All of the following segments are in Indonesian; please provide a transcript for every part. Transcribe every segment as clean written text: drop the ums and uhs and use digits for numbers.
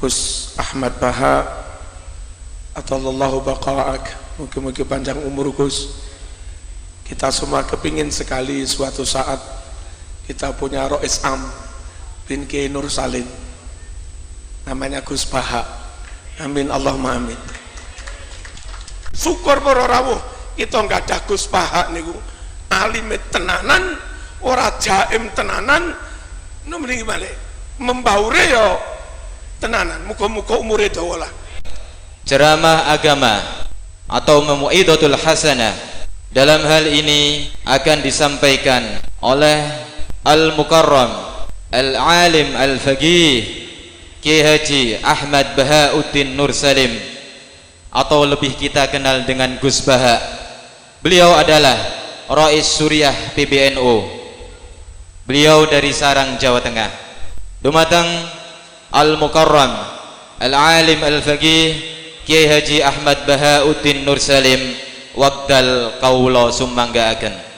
Gus Ahmad Baha atallahu baqa'ak, mungkin panjang umur Gus. Kita semua kepingin sekali suatu saat kita punya Rois Am bin Kiai Nur Salim, namanya Gus Baha. Amin Allahumma amin. Syukur para rawuh kita nggak ada Gus Baha niku, alim tenanan, ora jaim tenanan, mriki balik membaure yo tenanan. Muga-muga umure dawa lah. Ceramah agama atau Mau'izatul Hasanah dalam hal ini akan disampaikan oleh Al-Mukarram Al-Alim Al-Faqih Kiai Haji Ahmad Bahauddin Nur Salim, atau lebih kita kenal dengan Gus Baha. Beliau adalah Rais Suriah PBNU. Beliau dari Sarang, Jawa Tengah. Dumateng Al-Mukarram Al-Alim Al-Faqih Kiai Haji Ahmad Bahauddin Nur Salim wekdal kawula sumanggaaken.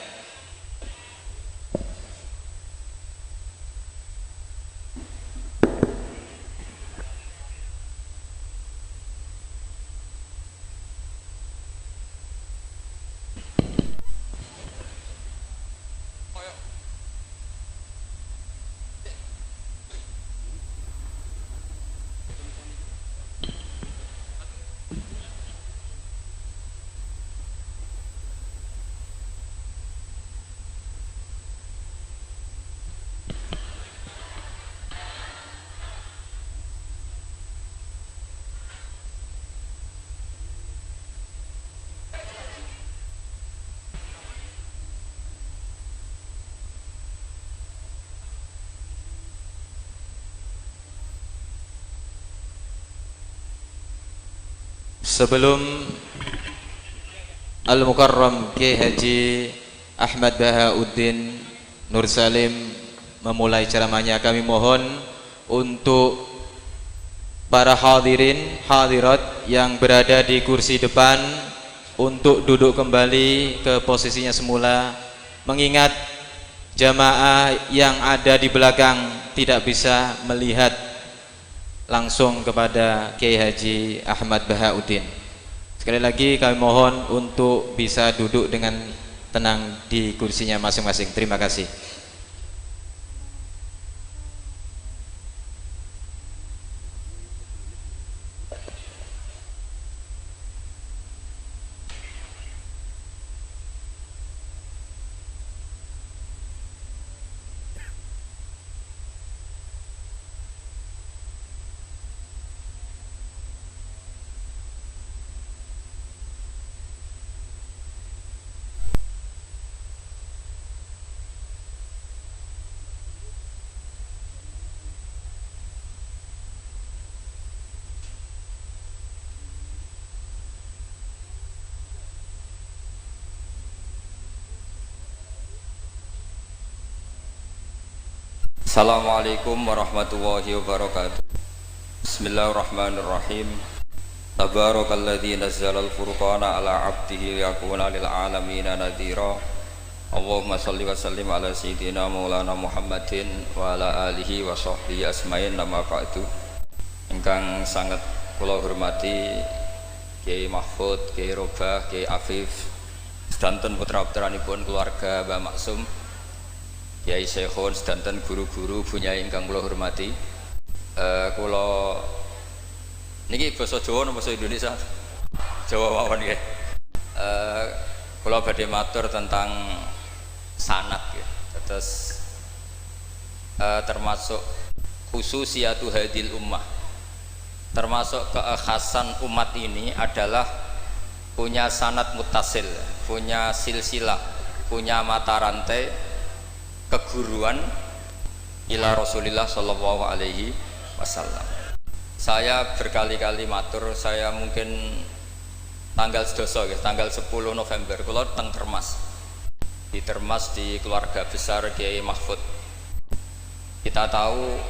Sebelum Al-Mukarram Kiai Haji Ahmad Bahauddin Nur Salim memulai ceramahnya, kami mohon untuk para hadirin hadirat yang berada di kursi depan untuk duduk kembali ke posisinya semula, mengingat jamaah yang ada di belakang tidak bisa melihat langsung kepada Kiai Haji Ahmad Bahauddin. Sekali lagi kami mohon untuk bisa duduk dengan tenang di kursinya masing-masing. Terima kasih. Assalamualaikum warahmatullahi wabarakatuh. Bismillahirrahmanirrahim. Tabarakalladzi nazzalal furqana ala 'abdihi liyakuna lil 'alamin nadhira. Allahumma shalli wa sallim ala sayyidina maulana Muhammadin wa ala alihi wa sahbihi asmain. Nama ba'du. Ingkang sangat kula hormati Kiai Mahfud, Kiai Robah, Kiai Afif, sedanten putra-putranipun keluarga Mbah Maksum, Kiai Syekhun, sedanten guru-guru bunyai ingkang kula hormati. Kula niki basa Jawa napa basa Indonesia? Jawa mawon nggih. Kula badhe matur tentang sanad nggih. Terus termasuk khususiyatu hadil ummah. Termasuk keekhasan umat ini adalah punya sanad muttasil, punya silsilah, punya mata rantai keguruan ila Rasulillah sallallahu alaihi wasallam. Saya berkali-kali matur, saya mungkin tanggal sedoso tanggal 10 November kula teng Termas. Di Termas di keluarga besar Kiai Mahfud. Kita tahu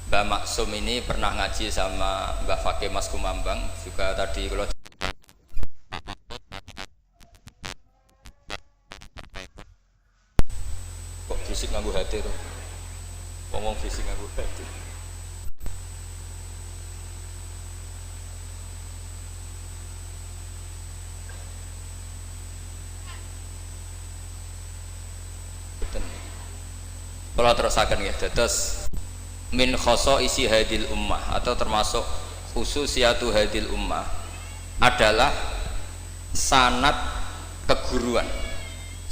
Mbah Maksum ini pernah ngaji sama Mbah Fakih Mas Kumambang, juga tadi kula bisik nganggo hati tuh, ngomong bisik nganggo hati. Kalau terusakan ya, terus min isi hadil ummah atau termasuk khususiyatu hadil ummah adalah sanad keguruan.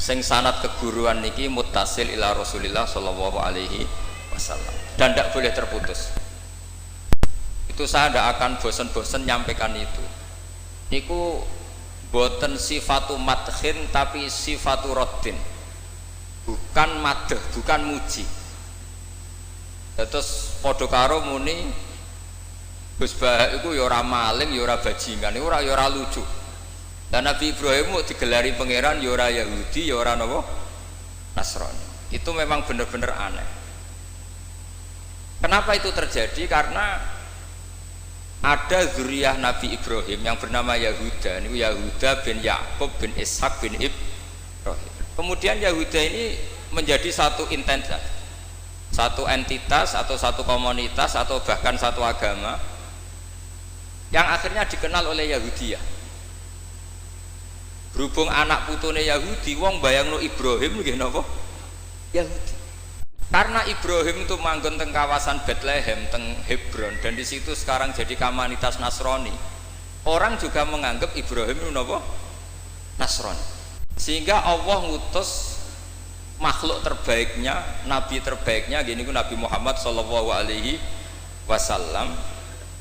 Sing sanad keguruan niki muttasil ila Rasulillah sallallahu alaihi wasallam dan tidak boleh terputus. Itu saya tidak akan bosan-bosan nyampaikan itu. Niku boten sifatu madkhin tapi sifatu raddin. Bukan madh, bukan muji. Terus padha karo muni Gus Bah iku ya ora maling, ya ora bajingan, ya ora lucu. Dan Nabi Ibrahim mau digelari pangeran ya ora Yahudi, ya ora napa Nasrani. Itu memang benar-benar aneh. Kenapa itu terjadi? Karena ada zuriyah Nabi Ibrahim yang bernama Yahuda. Ini Yahuda bin Yakub bin Ishak bin Ibrahim. Kemudian Yahuda ini menjadi satu entitas, satu entitas atau satu komunitas atau bahkan satu agama yang akhirnya dikenal oleh Yahudiyah. Berhubung anak putune Yahudi, wong bayangno Ibrahim nggih napa? Yahudi. Karena Ibrahim itu manggon teng kawasan Bethlehem, teng Hebron, dan di situ sekarang jadi komunitas Nasrani. Orang juga menganggap Ibrahim itu napa? Nasrani. Sehingga Allah ngutus makhluk terbaiknya, nabi terbaiknya gini ku Nabi Muhammad sallallahu alaihi wasallam.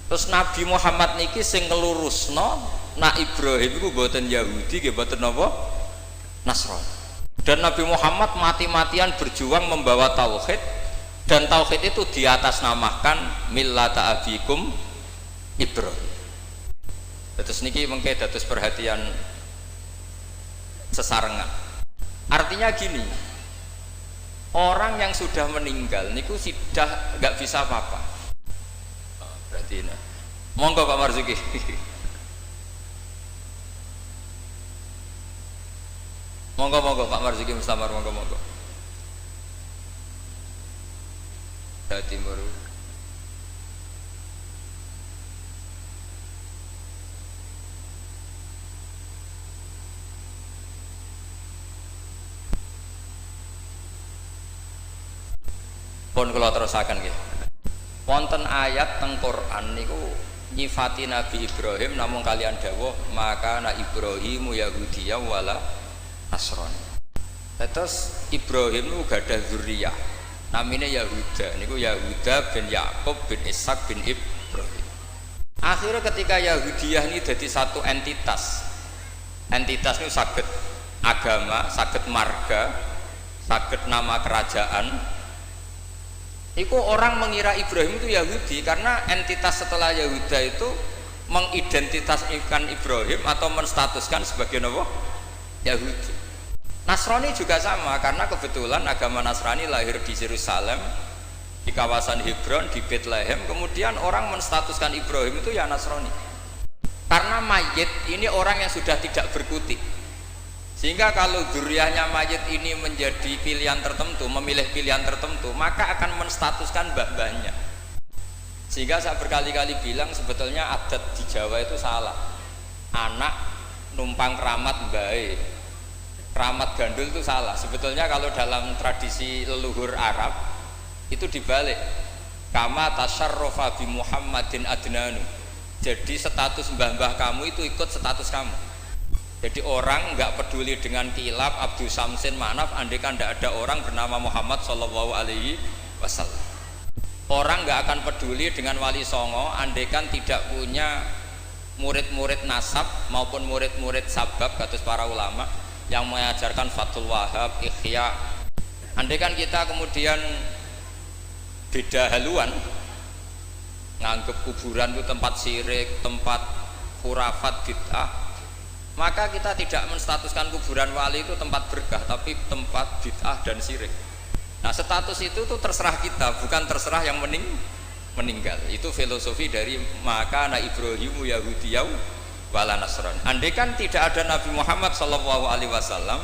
Terus Nabi Muhammad niki sing ngelurusno nak Ibrahim iku boten Yahudi nggih boten napa? Nasrani. Dan Nabi Muhammad mati-matian berjuang membawa tauhid, dan tauhid itu diatasnamakan millata abikum Ibrahim. Terus niki mengke dados perhatian sesarengan. Artinya gini, orang yang sudah meninggal niku sudah nggak bisa apa-apa. Berarti ini monggo Pak Marzuki. Monggo Pak Marzuki Mustamar, monggo. Jawa Timur. Pun kula terusaken nggih. Wonten ayat teng Quran niku nyifati Nabi Ibrahim namung kalian dawuh maka na Ibrahimu Yahudiyya wala Nasrani. Terus Ibrahim niku gadah zuriyah namine Yahuda, niku Yahuda bin Yakub bin Ishak bin Ibrahim. Akhirnya ketika Yahudiyah ini jadi satu entitas niku saged agama, saged marga, saged nama kerajaan. Iku orang mengira Ibrahim itu Yahudi karena entitas setelah Yahuda itu mengidentitaskan Ibrahim atau menstatuskan sebagai apa? Yahudi. Nasrani juga sama karena kebetulan agama Nasrani lahir di Yerusalem, di kawasan Hebron, di Bethlehem. Kemudian orang menstatuskan Ibrahim itu ya Nasrani. Karena mayit ini orang yang sudah tidak berkutik. Sehingga kalau dzurriyyahnya mayit ini menjadi pilihan tertentu, memilih pilihan tertentu, maka akan menstatuskan mbah-mbahnya. Sehingga saya berkali-kali bilang sebetulnya adat di Jawa itu salah. Anak numpang keramat mbahe, keramat gandul itu salah. Sebetulnya kalau dalam tradisi leluhur Arab itu dibalik. Kama tasyarrafa bi Muhammadin adnanu. Jadi status mbah-mbah kamu itu ikut status kamu. Jadi orang nggak peduli dengan kilap Abdul Samsin Manaf andaikan tidak ada orang bernama Muhammad Shallallahu Alaihi Wasallam. Orang nggak akan peduli dengan Wali Songo andaikan tidak punya murid-murid nasab maupun murid-murid sabab kados para ulama yang mengajarkan Fathul Wahab, Ikhya. Andaikan kita kemudian beda haluan, nganggep kuburan itu tempat syirik, tempat khurafat, bid'ah, maka kita tidak menstatuskan kuburan wali itu tempat berkah tapi tempat bid'ah dan syirik. Nah status itu tuh terserah kita, bukan terserah yang meninggal. Itu filosofi dari maka na Ibrahimu Yahudiyya wala Nasrani. Andai kan tidak ada Nabi Muhammad SAW,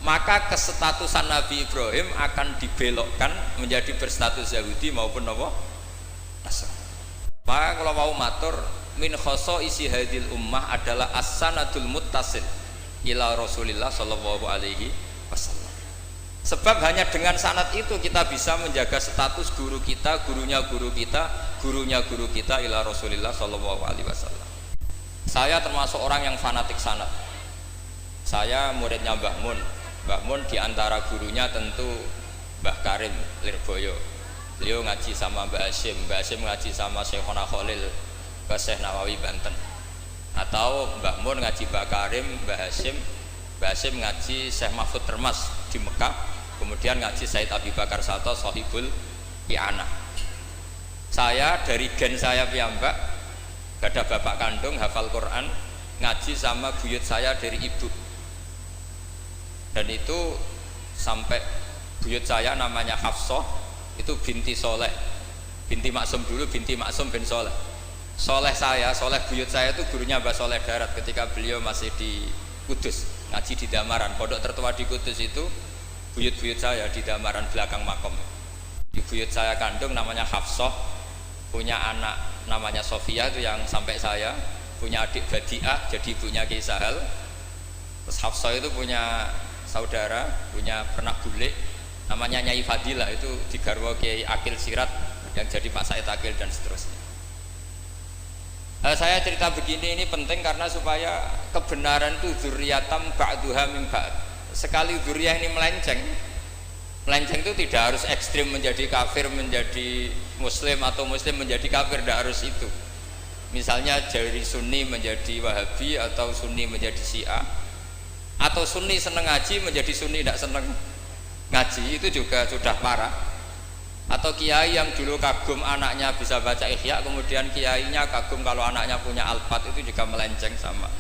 maka kestatusan Nabi Ibrahim akan dibelokkan menjadi berstatus Yahudi maupun Nasrani. Maka kalau mau matur min isi hadil ummah adalah as-sanadul muttasil ila Rasulillah sallallahu alaihi wasallam. Sebab hanya dengan sanad itu kita bisa menjaga status guru kita, gurunya guru kita, gurunya guru kita ila Rasulillah sallallahu alaihi wasallam. Saya termasuk orang yang fanatik sanad. Saya muridnya Mbah Mun. Mbah Mun diantara gurunya tentu Mbah Karim Lirboyo. Beliau ngaji sama Mbah Hashim ngaji sama Syekhona Khalil ke Syekh Nawawi Banten. Atau Mbah Mun ngaji Mbah Karim, Mbah Hashim ngaji Syekh Mahfud Termas di Mekah. Kemudian ngaji Said Abi Bakar Sato Sohibul I'anah. Saya dari gen saya piyambak, gak ada bapak kandung, hafal Quran, ngaji sama buyut saya dari ibu. Dan itu sampai buyut saya namanya Hafsah, itu binti Soleh, binti Maksum dulu, binti Maksum bin Soleh. Soleh buyut saya itu gurunya Mbah Soleh Darat ketika beliau masih di Kudus, ngaji di Damaran. Pondok tertua di Kudus itu buyut-buyut saya di Damaran belakang makom. Di buyut saya kandung namanya Hafsah, punya anak namanya Sofia itu yang sampai saya, punya adik Badiah jadi ibunya Ki Sahal. Terus Hafsah itu punya saudara, punya pernak bulik namanya Nyai Fadilah, itu digarwa Kiai Akil Sirat yang jadi Pak Said Akil dan seterusnya. Saya cerita begini ini penting karena supaya kebenaran itu dzurriyatam ba'duha min ba'd. Sekali dzurriyah ini melenceng itu tidak harus ekstrim menjadi kafir menjadi muslim atau muslim menjadi kafir, tidak harus itu. Misalnya dari Sunni menjadi Wahabi atau Sunni menjadi Syiah, atau Sunni seneng ngaji menjadi Sunni tidak seneng ngaji, itu juga sudah parah. Atau kiai yang dulu kagum anaknya bisa baca Ihya, kemudian kiainya kagum kalau anaknya punya Alfat, itu juga melenceng sama.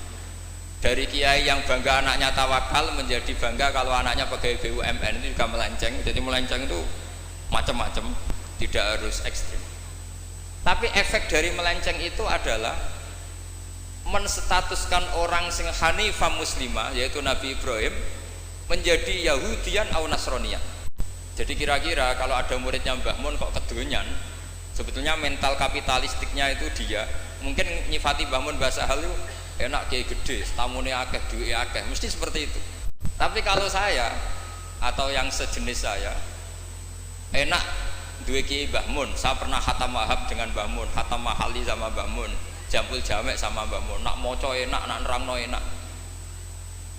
Dari kiai yang bangga anaknya tawakal menjadi bangga kalau anaknya pegawai BUMN, itu juga melenceng. Jadi melenceng itu macam-macam, tidak harus ekstrim. Tapi efek dari melenceng itu adalah menstatuskan orang sing hanifah muslimah, yaitu Nabi Ibrahim, menjadi Yahudian atau Nasronian. Jadi kira-kira kalau ada muridnya Mbah Mun kok kedonyan, sebetulnya mental kapitalistiknya itu dia mungkin nyifati Mbah Mun bahasa halu, enak kiai gede, tamune akeh, duwe akeh, mesti seperti itu. Tapi kalau saya atau yang sejenis saya, enak duwe kiai Mbah Mun. Saya pernah khatam wahab dengan Mbah Mun, khatam mahali sama Mbah Mun, jampul jamek sama Mbah Mun. Nak moco enak, nak nerangno enak.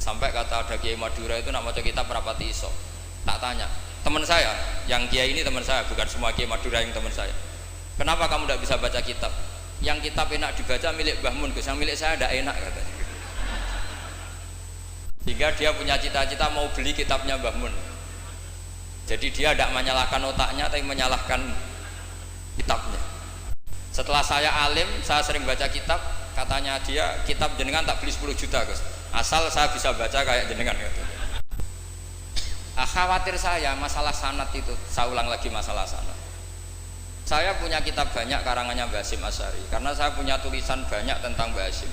Sampai kata ada kiai Madura itu nak moco kitab rapati iso. Tak tanya, teman saya, yang kiai ini teman saya, bukan semua kiai Madura yang teman saya. Kenapa kamu tidak bisa baca kitab? Yang kitab enak dibaca milik Mbah Mun, yang milik saya tidak enak katanya. Sehingga dia punya cita-cita mau beli kitabnya Mbah Mun. Jadi dia tidak menyalahkan otaknya, tapi menyalahkan kitabnya. Setelah saya alim, saya sering baca kitab, katanya dia, kitab jenengan tak beli 10 juta Gus, asal saya bisa baca kayak jenengan katanya. Khawatir saya masalah sanad itu, saya ulang lagi masalah sanad. Saya punya kitab banyak karangannya Mbah Hasyim Asy'ari, karena saya punya tulisan banyak tentang Mbah Hasyim,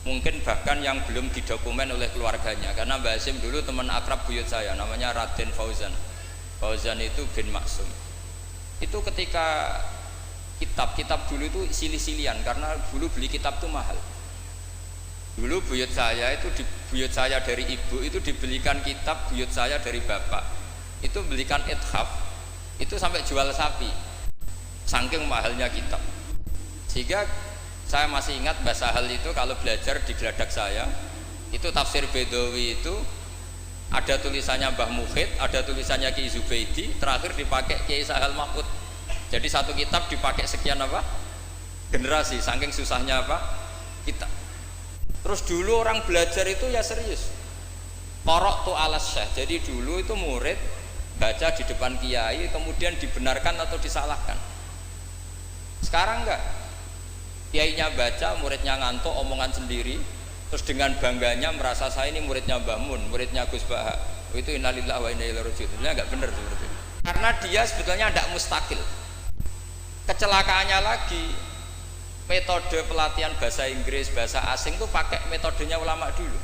mungkin bahkan yang belum didokumen oleh keluarganya, karena Mbah Hasyim dulu teman akrab buyut saya, namanya Raden Fauzan. Fauzan itu bin Maksum. Itu ketika kitab dulu itu silih-silihan, karena dulu beli kitab itu mahal. Dulu buyut saya itu, buyut saya dari ibu itu dibelikan kitab, buyut saya dari bapak itu belikan ithaf, itu sampai jual sapi, saking mahalnya kitab. Sehingga saya masih ingat Mbah Sahal itu kalau belajar di geladak saya, itu tafsir Bedawi itu ada tulisannya Mbah Mukhid, ada tulisannya Ki Zubaidi, terakhir dipakai Kiai Sahal Mahfud. Jadi satu kitab dipakai sekian apa? Generasi, saking susahnya apa? Kitab. Terus dulu orang belajar itu ya serius. Korok tu alas syekh. Jadi dulu itu murid baca di depan kiai, kemudian dibenarkan atau disalahkan. Sekarang enggak. Kiainya baca, muridnya ngantuk omongan sendiri, terus dengan bangganya merasa saya ini muridnya Mbah Mun, muridnya Gus Baha. Itu innalillahi wa inna ilaihi raji'un. Sebenarnya enggak benar seperti itu. Karena dia sebetulnya tidak mustakil. Kecelakaannya lagi, metode pelatihan bahasa Inggris, bahasa asing itu pakai metodenya ulama dulu.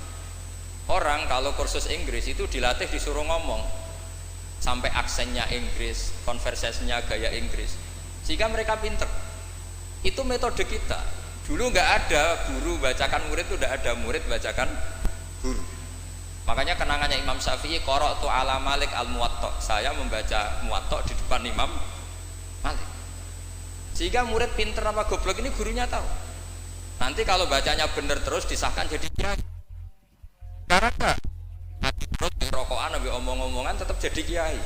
Orang kalau kursus Inggris itu dilatih disuruh ngomong sampai aksennya Inggris, konversasinya gaya Inggris, sehingga mereka pinter. Itu metode kita. Dulu nggak ada guru bacakan murid, itu udah ada murid bacakan guru. Makanya kenangannya Imam Syafi'i, qara'tu ala Malik al-Muwatta, saya membaca Muwatta di depan Imam Malik. Sehingga murid pinter apa goblok ini gurunya tahu. Nanti kalau bacanya bener terus disahkan jadi kiai. Karena terus rokokan ambil omong-omongan tetap jadi kiai.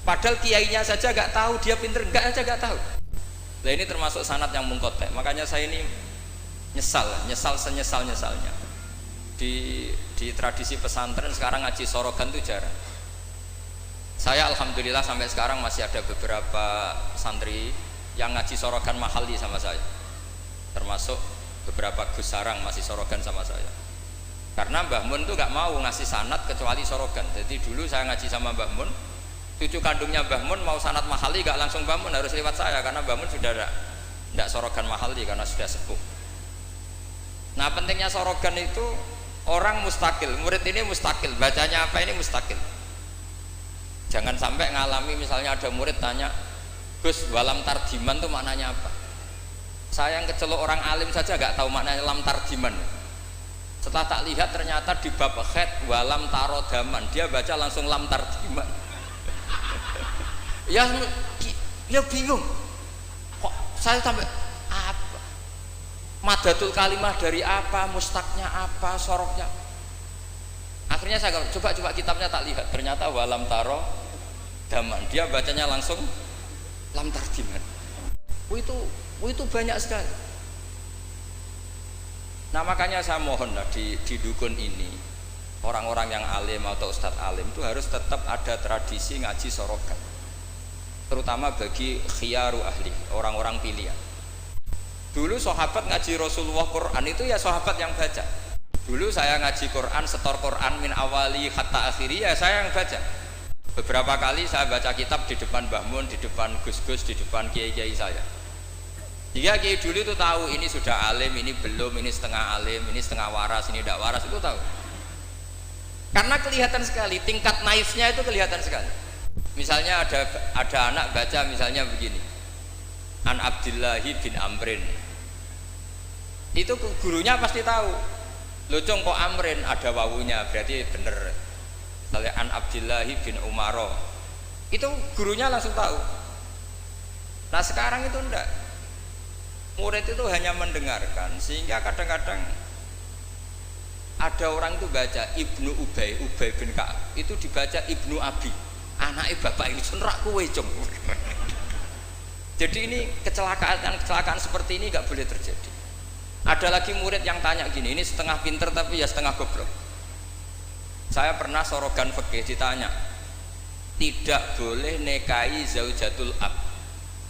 Padahal kiainya saja gak tahu dia pinter, enggak aja gak tahu. Nah ini termasuk sanad yang mungkotek. Makanya saya ini nyesal senyesal-nyesalnya. Di tradisi pesantren sekarang ngaji sorogan itu jarang. Saya alhamdulillah sampai sekarang masih ada beberapa santri yang ngaji sorogan mahali sama saya, termasuk beberapa Gus Sarang masih sorogan sama saya. Karena Mbah Mun tuh gak mau ngasih sanad kecuali sorogan. Jadi dulu saya ngaji sama Mbah Mun, cucu kandungnya Mbah Mun mau sanad mahali gak langsung Mbah Mun, harus lewat saya karena Mbah Mun sudah tidak sorogan mahali karena sudah sepuh. Nah pentingnya sorogan itu orang mustakil, murid ini mustakil, bacanya apa ini mustakil. Jangan sampai ngalami misalnya ada murid tanya, Gus, walam tarjiman itu maknanya apa? Saya yang kecelok orang alim saja gak tahu maknanya lam tarjiman. Setelah tak lihat ternyata di bab khed walam tarodaman dia baca langsung lam tarjiman. ya bingung. Kok saya sampai apa? Madatul kalimah dari apa? Mustaknya apa? Soroknya? Akhirnya saya coba kitabnya tak lihat. Ternyata walam tarodaman dia bacanya langsung lam tarjiman. Itu banyak sekali. Nah makanya saya mohonlah di dukun ini orang-orang yang alim atau ustadz alim itu harus tetap ada tradisi ngaji sorogan, terutama bagi khiyaru ahli, orang-orang pilihan. Dulu sahabat ngaji Rasulullah Quran itu ya sahabat yang baca. Dulu saya ngaji Quran, setor Quran min awali hatta akhiri ya saya yang baca. Beberapa kali saya baca kitab di depan Mbah Mun, di depan Gus-Gus, di depan kiai-kiai saya. Jika kiai dulu itu tahu ini sudah alim, ini belum, ini setengah alim, ini setengah waras, ini tidak waras, itu tahu. Karena kelihatan sekali, tingkat naifnya itu kelihatan sekali. Misalnya ada anak baca misalnya begini, An Abdillahi bin Amrin. Itu gurunya pasti tahu. Locong kok Amrin ada wawunya, berarti bener. Misalnya An Abdillahi bin Umaro. Itu gurunya langsung tahu. Nah sekarang itu enggak. Murid itu hanya mendengarkan, sehingga kadang-kadang ada orang itu baca Ibnu Ubay bin Ka'ab itu dibaca Ibnu Abi, anaknya bapak ini senrak kue cung. Jadi ini kecelakaan seperti ini nggak boleh terjadi. Ada lagi murid yang tanya gini, ini setengah pinter tapi ya setengah goblok. Saya pernah sorogan fikih ditanya, tidak boleh nekai zaujatul ab.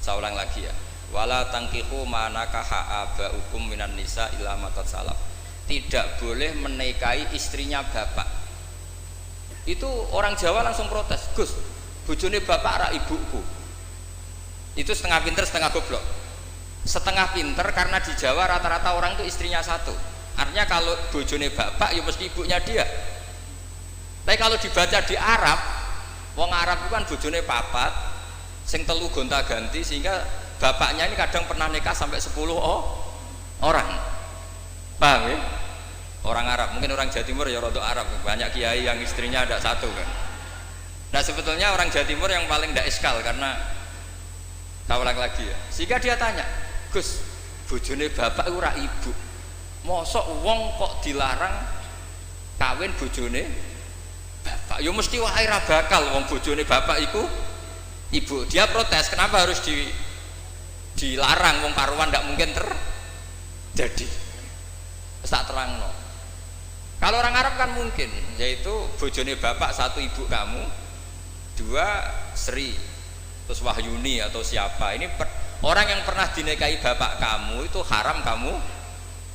Saya ulang lagi ya, wala tangkihu manakaha abaukum minan nisa illa matat salaf. Tidak boleh menikahi istrinya bapak. Itu orang Jawa langsung protes, Gus, bojone bapak ra ibuku. Itu setengah pinter setengah goblok. Setengah pinter karena di Jawa rata-rata orang itu istrinya satu, artinya kalau bojone bapak ya mesti ibunya dia. Tapi kalau dibaca di Arab, wong Arab itu kan bojone papat sing telu gonta-ganti, sehingga bapaknya ini kadang pernah nikah sampai 10 orang. Paham ya? Orang Arab, mungkin orang Jawa Timur ya rada Arab, banyak kiai yang istrinya ada satu kan. Nah sebetulnya orang Jawa Timur yang paling tidak iskal karena tak ulang lagi ya. Sehingga dia tanya, Gus, bojone bapak ora ibu, mosok wong kok dilarang kawin bojone bapak? Ya mesti wae ra bakal wong bojone bapak iku ibu. Dia protes, kenapa harus dilarang, wong karuan tidak mungkin terjadi. Tak terang no. Kalau orang Arab kan mungkin, yaitu bojone bapak satu ibu kamu, dua Sri, terus Wahyuni atau siapa. Ini orang yang pernah dinikahi bapak kamu itu haram kamu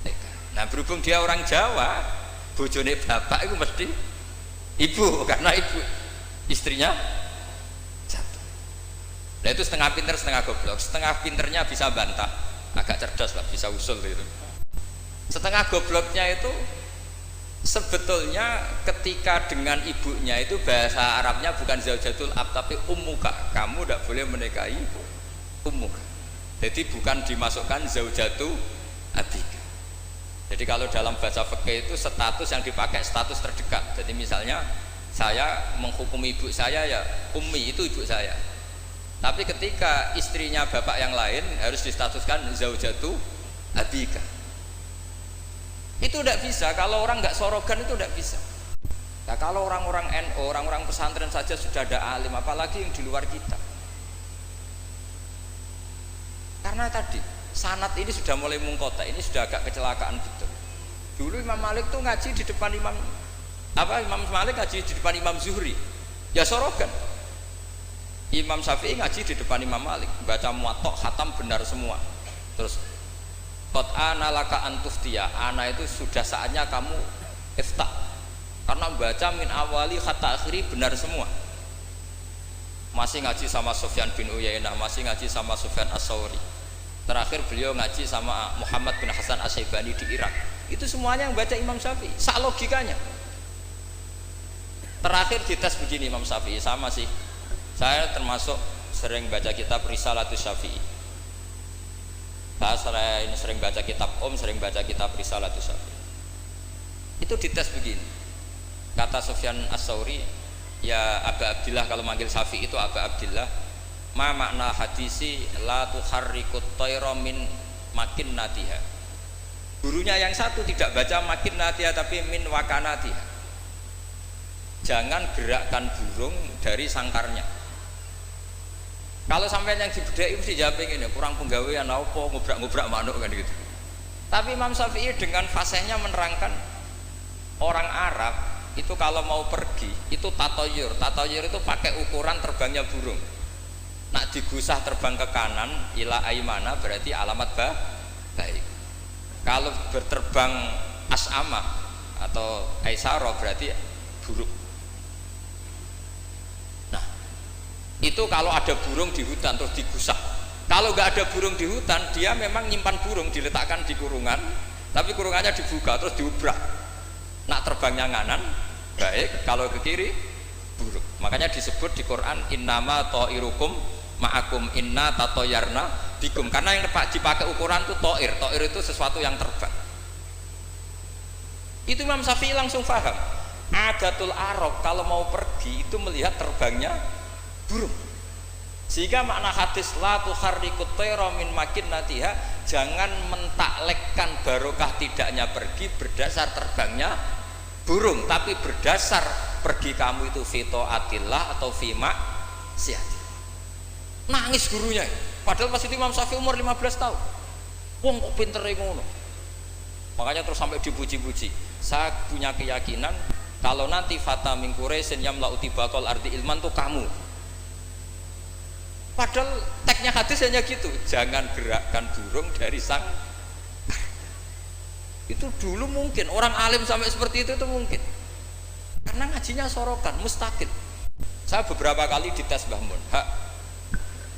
nikah. Nah berhubung dia orang Jawa, bojone bapak itu mesti ibu, karena ibu istrinya satu. Nah itu setengah pinter setengah goblok. Setengah pinternya bisa bantah, agak cerdas lah, bisa usul gitu. Setengah gobloknya itu sebetulnya ketika dengan ibunya itu bahasa Arabnya bukan zaujatul ab tapi ummuka. Kamu tidak boleh menikahi ummuka. Jadi bukan dimasukkan zaujatu abika. Jadi kalau dalam bahasa fikih itu status yang dipakai status terdekat. Jadi misalnya saya menghukumi ibu saya ya ummi, itu ibu saya. Tapi ketika istrinya bapak yang lain harus distatuskan zaujatu abika. Itu tidak bisa, kalau orang nggak sorogan itu tidak bisa. Nah, kalau orang-orang NU, orang-orang pesantren saja sudah ada alim, apalagi yang di luar kita. Karena tadi sanad ini sudah mulai mungkota, ini sudah agak kecelakaan betul. Dulu Imam Malik tuh ngaji di depan Imam Malik ngaji di depan Imam Zuhri, ya sorogan. Imam Syafi'i ngaji di depan Imam Malik, baca muwatta khatam benar semua. Terus qad ana laka antuftiya, ana itu sudah saatnya kamu iftah. Karena baca min awali hatta akhiri benar semua. Masih ngaji sama Sufyan bin Uyainah, masih ngaji sama Sufyan As-Sauri. Terakhir beliau ngaji sama Muhammad bin Hasan Asy-Syaibani di Irak. Itu semuanya yang baca Imam Syafi'i, sak logikanya. Terakhir dites begini Imam Syafi'i, sama sih. Saya termasuk sering baca kitab Risalatus Syafi'i. Saya ini sering baca kitab sering baca kitab Risalatus Syafi'i. Itu dites begini. Kata Sufyan As-Sauri, ya Aba Abdillah, kalau manggil Syafi'i itu Aba Abdillah, ma makna hadisi la tuharrikut tayra min makinnatiha. Gurunya yang satu tidak baca makinnatiha tapi min wakanatiha. Jangan gerakkan burung dari sangkarnya. Kalau sampai yang dibedai mesti jawab ini, kurang penggawean apa ngobrak-ngobrak manuk kan gitu. Tapi Imam Syafi'i dengan fasihnya menerangkan orang Arab itu kalau mau pergi itu tatoyur itu pakai ukuran terbangnya burung. Nak digusah terbang ke kanan ila aimana berarti alamat baik. Kalau berterbang as'ama atau aisara berarti buruk. Itu kalau ada burung di hutan terus digusah. Kalau nggak ada burung di hutan, dia memang nyimpan burung diletakkan di kurungan, tapi kurungannya dibuka terus diubrak. Nak terbangnya nganan baik, kalau ke kiri buruk. Makanya disebut di Quran innama ta'irukum ma'akum inna tatoyarna bikum, karena yang dipakai ukuran itu ta'ir itu sesuatu yang terbang. Itu Imam Syafi'i langsung paham. Adatul Arab kalau mau pergi itu melihat terbangnya burung. Sehingga makna hadis la tuharrikut tayra min makinnatiha, jangan mentaklekkan barokah tidaknya pergi berdasar terbangnya burung, tapi berdasar pergi kamu itu fi taatillah atau fi maksiatillah. Nangis gurunya. Padahal pas itu Imam Syafi'i umur 15 tahun. Wong kok pintere ngono. Makanya terus sampai dipuji-puji. Saya punya keyakinan kalau nanti fata min Quraisyin yamla utibaqal ardi ilman tuh kamu. Padahal teksnya hadis hanya gitu, jangan gerakkan burung dari sang. Itu dulu mungkin orang alim sampai seperti itu mungkin, karena ngajinya sorokan mustaqil. Saya beberapa kali dites Mbah Mun, hak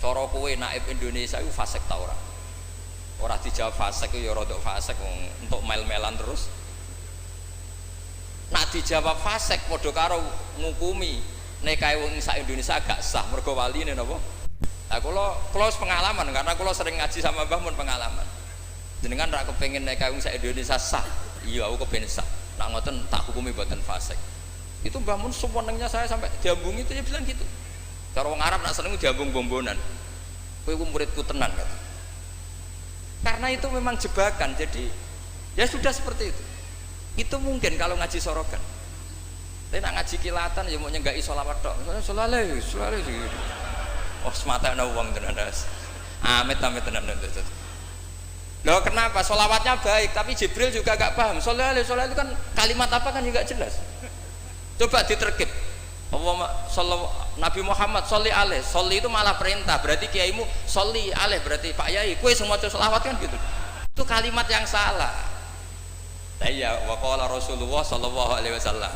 coro kowe naib Indonesia itu fasik ta ora? Ora dijawab fasik ya rada fasik untuk mel-melan terus. Nak dijawab fasik padha karo ngukumi nek kae wong sak Indonesia agak sah mergo waline napa? Nah, kalau pengalaman, karena kalau sering ngaji sama Mbah Mun pengalaman. Jenengan rak kepengin nek wong sak Indonesia sah. Iya, aku kepengin sah. Nak ngoten tak hukumi mboten fasik. Itu Mbah Mun sewenengnya saya sampai diambung itu dia bilang gitu. Cara wong Arab nak seneng diambung bombonan. Kowe ku muridku tenan kata. Karena itu memang jebakan. Jadi ya sudah seperti itu. Itu mungkin kalau ngaji sorokan. Tapi nak ngaji kilatan ya mau nyenggaki sholawat tok. Sholale. Oh semata ana wong tenan das. Amit-amit tenan. Loh kenapa? Sholawatnya baik, tapi Jibril juga gak paham. Sholal itu kan kalimat apa kan juga jelas. Coba diterkib. Nabi Muhammad sholli alaih. Sholli itu malah perintah. Berarti kiaimu sholli alaih. Berarti Pak Yai, kue semua sholawat kan gitu. Itu kalimat yang salah. Iya, wa qala Rasulullah sallallahu alaihi wasallam.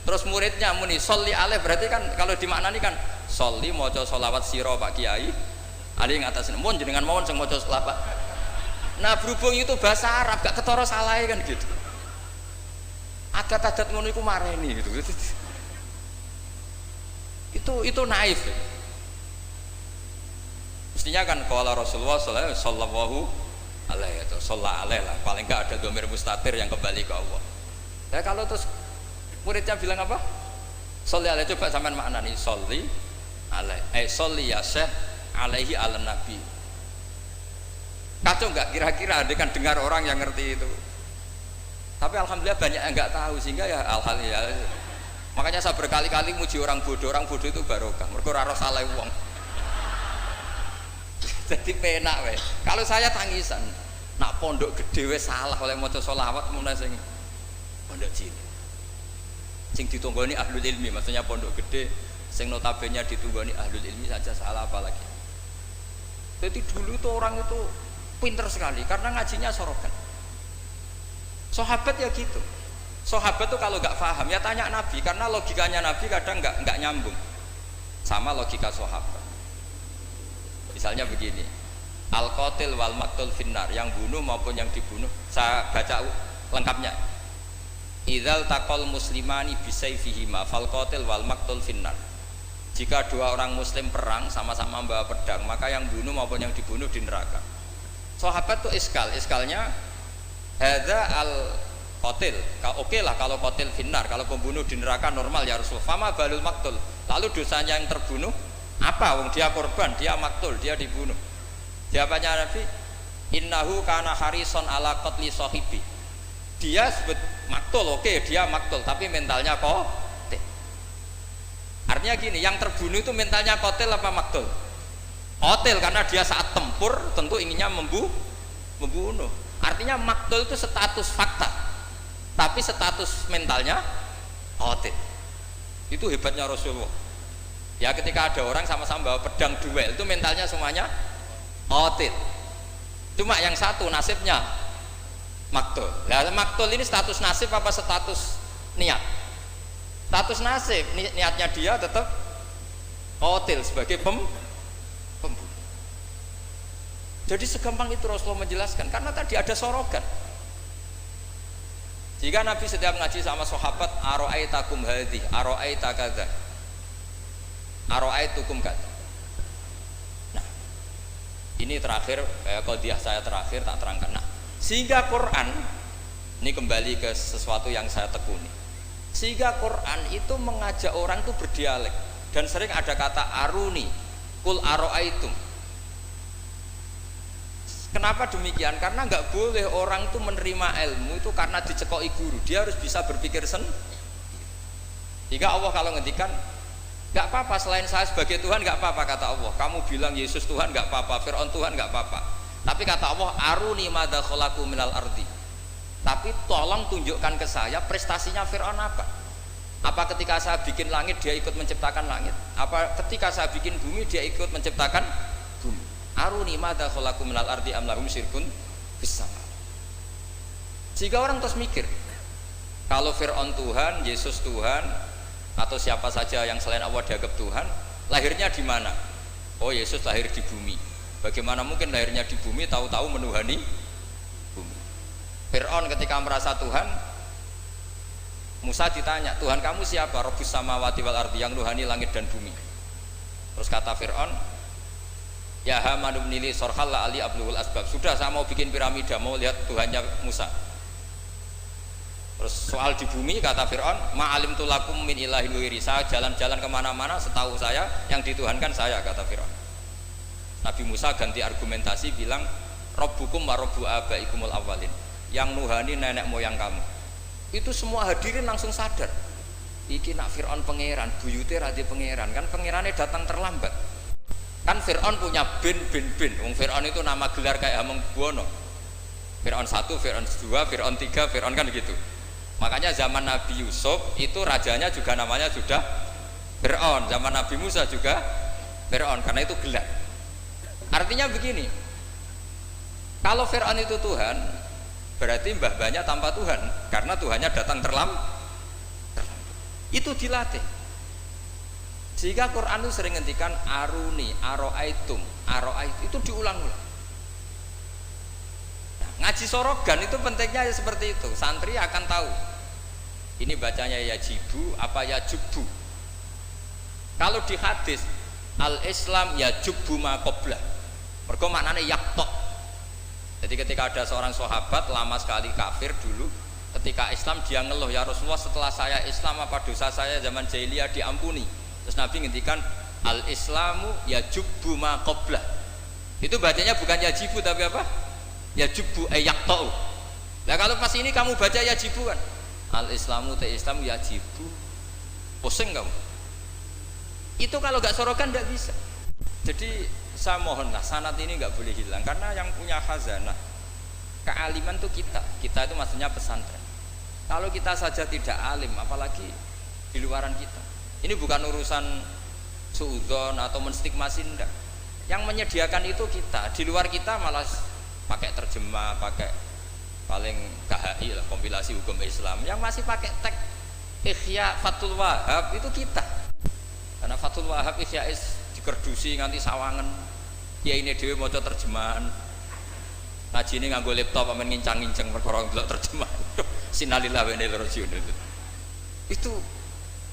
Terus muridnya muni sholli alaih, berarti kan kalau dimaknani kan sholli maca sholawat sira Pak Kiai. Ali ngatasna mun jenengan mawon sing maca sholawat. Nah berhubung itu bahasa Arab gak ketara salahe kan gitu. Adat-adat ngono iku mareni gitu. Itu naif. Mestinya kan qala Rasulullah sallallahu alaih itu sholat alaih lah, paling enggak ada dhamir mustatir yang kembali ke Allah. Nah kalau terus muridnya bilang apa? Sholli alaih, coba sampean maknani sholli alaih, sholli ya syekh alaihi ala nabi. Kacau enggak kira-kira andai kan dengar orang yang ngerti itu? Tapi alhamdulillah banyak yang enggak tahu, sehingga ya alhamdulillah. Makanya saya berkali-kali muji orang bodoh itu barokah, mergo ora ora salah wong. Jadi penak weh. Kalau saya tangisan, nak pondok gede weh salah oleh maca sholawat mulai sing pondok cilik. Sing ditunggoni ahlul ilmi, maksudnya pondok gede sing notabene ditunggoni ahlul ilmi saja salah apalagi. Jadi dulu tuh orang itu pinter sekali karena ngajinya sorokan. Sahabat ya gitu. Sahabat tuh kalau nggak paham ya tanya Nabi, karena logikanya Nabi kadang nggak nyambung sama logika sahabat. Misalnya begini, al-qatil wal maqtul finnar, yang bunuh maupun yang dibunuh. Saya baca lengkapnya. Idzal taqal muslimani bisayfihima fal qatil wal maqtul finnar. Jika dua orang muslim perang sama-sama membawa pedang, maka yang bunuh maupun yang dibunuh di neraka. Sahabat tuh iskalnya hadza al qatil. Oke lah kalau qatil finnar, kalau pembunuh di neraka normal ya Rasul. Fama balul maqtul. Lalu dosanya yang terbunuh apa? Wong dia korban, dia maktul, dia dibunuh. Jawabannya Nabi, innahu kana harison ala qatli sahibi. Dia sebut maktul, oke, dia maktul, tapi mentalnya qatil. Artinya gini, yang terbunuh itu mentalnya qatil apa maktul? Qatil, karena dia saat tempur tentu inginnya membunuh. Artinya maktul itu status fakta, tapi status mentalnya qatil. Itu hebatnya Rasulullah. Ya ketika ada orang sama-sama bawa pedang duel, itu mentalnya semuanya qatil. Cuma yang satu nasibnya maktul. Nah, maktul ini status nasib apa status niat? Status nasib, niatnya dia tetap qatil sebagai pembunuh. Jadi segampang itu Rasulullah menjelaskan, karena tadi ada sorogan. Jika Nabi setiap ngaji sama sahabat, aro'aitakum hadhi, aro'aita kadza, aro'aitukum kadza. Nah, ini terakhir, qadiyah saya terakhir tak terangkan. Nah, sehingga Quran ini kembali ke sesuatu yang saya tekuni. Sehingga Quran itu mengajak orang itu berdialek, dan sering ada kata aruni, kul aro'aitum. Kenapa demikian? Karena nggak boleh orang itu menerima ilmu itu karena dicekoki guru. Dia harus bisa berpikir sendiri. Jika Allah kalau ngendikan, nggak apa-apa selain saya sebagai Tuhan, nggak apa-apa kata Allah. Kamu bilang Yesus Tuhan nggak apa-apa, Fir'aun Tuhan nggak apa-apa. Tapi kata Allah, aruni madza khalaqu minal ardi. Tapi tolong tunjukkan ke saya prestasinya Fir'aun apa? Apa ketika saya bikin langit dia ikut menciptakan langit? Apa ketika saya bikin bumi dia ikut menciptakan bumi? Aruni madza khalaqu minal ardi am lahum syirkun fis sama. Jika orang terus mikir, kalau Fir'aun Tuhan, Yesus Tuhan, atau siapa saja yang selain Allah dianggap Tuhan, lahirnya di mana? Oh, Yesus lahir di bumi. Bagaimana mungkin lahirnya di bumi tahu-tahu menuhani bumi? Fir'aun ketika merasa Tuhan, Musa ditanya, Tuhan kamu siapa? Rabbus samawati wal ardi, yang nuhani langit dan bumi. Terus kata Fir'aun, ya Haman ibnili sorhal la ali abluhul asbab. Sudah, saya mau bikin piramida, mau lihat Tuhannya Musa. Terus soal di bumi kata Fir'aun, ma'alim tulakum min ilahin wiri. Saya jalan-jalan kemana-mana, setahu saya yang dituhankan saya, kata Fir'aun. Nabi Musa ganti argumentasi, bilang Rabbukum wa rabbu abaikumul awwalin, yang nuhani nenek moyang kamu. Itu semua hadirin langsung sadar, iki nak Fir'aun pangeran, buyute radi pangeran, kan pangerannya datang terlambat. Kan Fir'aun punya bin. Wong Fir'aun itu nama gelar kayak Hamengkubuwono. Fir'aun 1, Fir'aun 2, Fir'aun 3, Fir'aun kan begitu. Makanya zaman Nabi Yusuf itu rajanya juga namanya sudah Fir'aun. Zaman Nabi Musa juga Fir'aun, karena itu gelar. Artinya begini, kalau Fir'aun itu Tuhan, berarti mbah-mbahnya tanpa Tuhan, karena Tuhannya datang terlambat. Itu dilatih. Sehingga Quran itu sering ngendikan aruni, aro'aitum, aro'aitum, itu diulang-ulang. Nah, ngaji sorogan itu pentingnya ya seperti itu. Santri akan tahu ini bacanya ya jibu apa ya jubu. Kalau di hadis al Islam ya jubu ma qablah, mergo maknane yaktok. Jadi ketika ada seorang sahabat lama sekali kafir dulu, ketika Islam dia ngeluh, ya Rasulullah setelah saya Islam apa dosa saya zaman jahiliyah diampuni. Terus Nabi ngendikan al-Islamu yajubbu ma qablah. Itu bacanya bukan yajibu tapi apa? Yajubbu yaqta'u. Nah kalau pas ini kamu baca yajibu kan, al-Islamu te Islam yajibu, pusing kamu. Itu kalau nggak sorokan nggak bisa. Jadi saya mohonlah sanad ini nggak boleh hilang, karena yang punya khazanah kealiman itu kita itu maksudnya pesantren. Kalau kita saja tidak alim, apalagi di luaran kita. Ini bukan urusan suudzon atau menstigmasi, enggak. Yang menyediakan itu kita, di luar kita malah pakai terjemah, pakai paling KHI lah, kompilasi hukum Islam. Yang masih pakai teks Ihya Fathul Wahab itu kita. Karena Fathul Wahab Ihya dikerdusi nganti sawangan. Ya ini dhewe maca terjemahan. Ngaji ini nganggo laptop amen ngincang-ngincang perkara ndelok terjemahan. Sinalillah wa inna ilaihi raji'un. Itu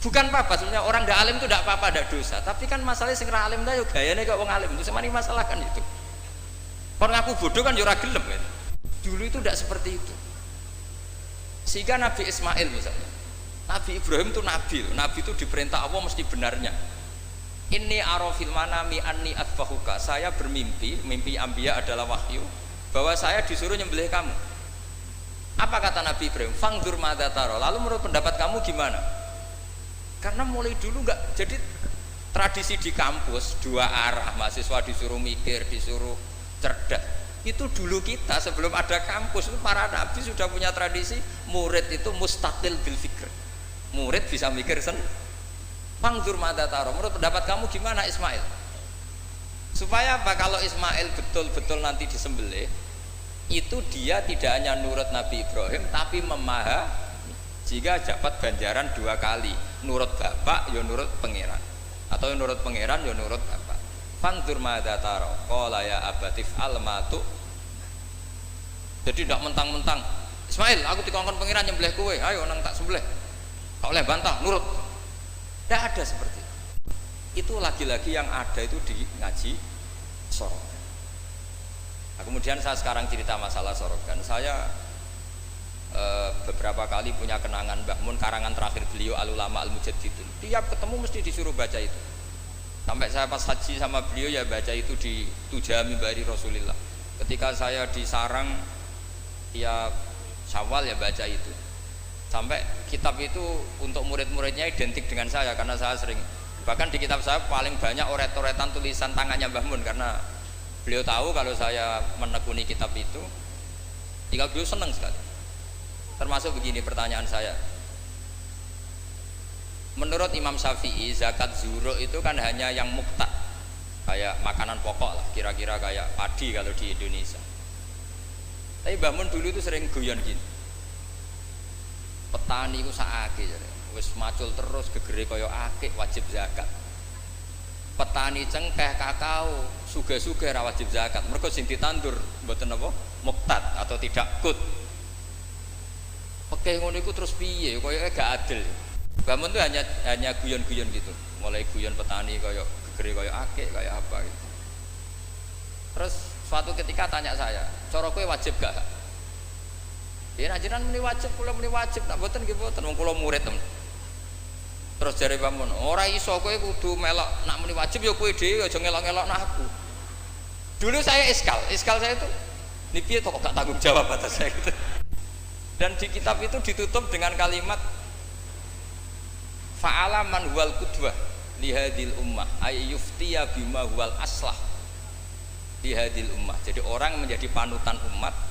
bukan apa-apa, sebenarnya orang ndak alim itu ndak apa-apa, ndak dosa. Tapi kan masalahnya sing ra alim ta yo gayane kok wong alim. Itu semani masalah kan itu. Kon ngaku bodoh kan yo ora gelem kan. Dulu itu ndak seperti itu. Sehingga Nabi Ismail misalnya, Nabi Ibrahim itu nabi. Nabi itu diperintah Allah mesti benarnya. Inni arafil manami anni atfahuka. Saya bermimpi, mimpi anbiya adalah wahyu, bahwa saya disuruh nyembelih kamu. Apa kata Nabi Ibrahim? Fangdur madza tara. Lalu menurut pendapat kamu gimana? Karena mulai dulu enggak, jadi tradisi di kampus dua arah, mahasiswa disuruh mikir, disuruh cerdas. Itu dulu kita sebelum ada kampus itu para nabi sudah punya tradisi murid itu mustaqil bil fikr. Murid bisa mikir sendiri. Fangdur madza tara. Menurut pendapat kamu gimana Ismail? Supaya apa? Kalau Ismail betul-betul nanti disembelih, itu dia tidak hanya nurut Nabi Ibrahim tapi memahami, jika dapat ganjaran dua kali, nurut bapak ya nurut pangeran, atau nurut pangeran ya nurut bapak. Fangdur madza tara qala ya abatif almatu. Jadi tidak mentang-mentang Ismail aku dikongkon pangeran nyembelih kowe, ayo nang tak sembelih, kau oleh bantah nurut. Tidak ada seperti itu. Itu lagi-lagi yang ada itu di ngaji sorogan. Nah, kemudian saya sekarang cerita masalah sorogan. Saya beberapa kali punya kenangan Mbah Mun, karangan terakhir beliau Al-Ulama Al-Mujaddidun. Tiap ketemu mesti disuruh baca itu. Sampai saya pas haji sama beliau ya baca itu di Tuja Mimbari Rasulillah. Ketika saya di Sarang tiap Syawal ya baca itu. Sampai kitab itu untuk murid-muridnya identik dengan saya, karena saya sering, bahkan di kitab saya paling banyak oret-oretan tulisan tangannya Mbah Mun, karena beliau tahu kalau saya menekuni kitab itu, tinggal beliau senang sekali. Termasuk begini pertanyaan saya, menurut Imam Syafi'i zakat zuhur itu kan hanya yang muqtad, kayak makanan pokok lah, kira-kira kayak padi kalau di Indonesia. Tapi Mbah Mun dulu itu sering guyon gini, petani itu saake wis macul terus gegere kaya akik wajib zakat. Petani cengkeh kakao sugih-sugih ra wajib zakat, mergo sing ditandur mboten apa muqtad atau tidak kut. Pekeh ngono iku terus piye kaya gak adil. Bangun tuh hanya guyon-guyon gitu, mulai guyon petani kaya gegere kaya akik kaya apa gitu. Terus suatu ketika tanya saya, cara kowe wajib gak? Ya najiran muni wajib, kula muni wajib, nak boten nggih boten, wong kula murid temen. Terus jare Pak Mun, ora iso kowe kudu melok nak muni wajib ya kowe dhewe aja ngelok-ngelokno aku. Dulu saya iskal saya itu ini piye kok gak tanggung jawab atas saya gitu. Dan di kitab itu ditutup dengan kalimat fa'ala man huwal qudwah li hadhil ummah ay yuftiya bima huwal aslah li hadhil ummah. Jadi orang menjadi panutan umat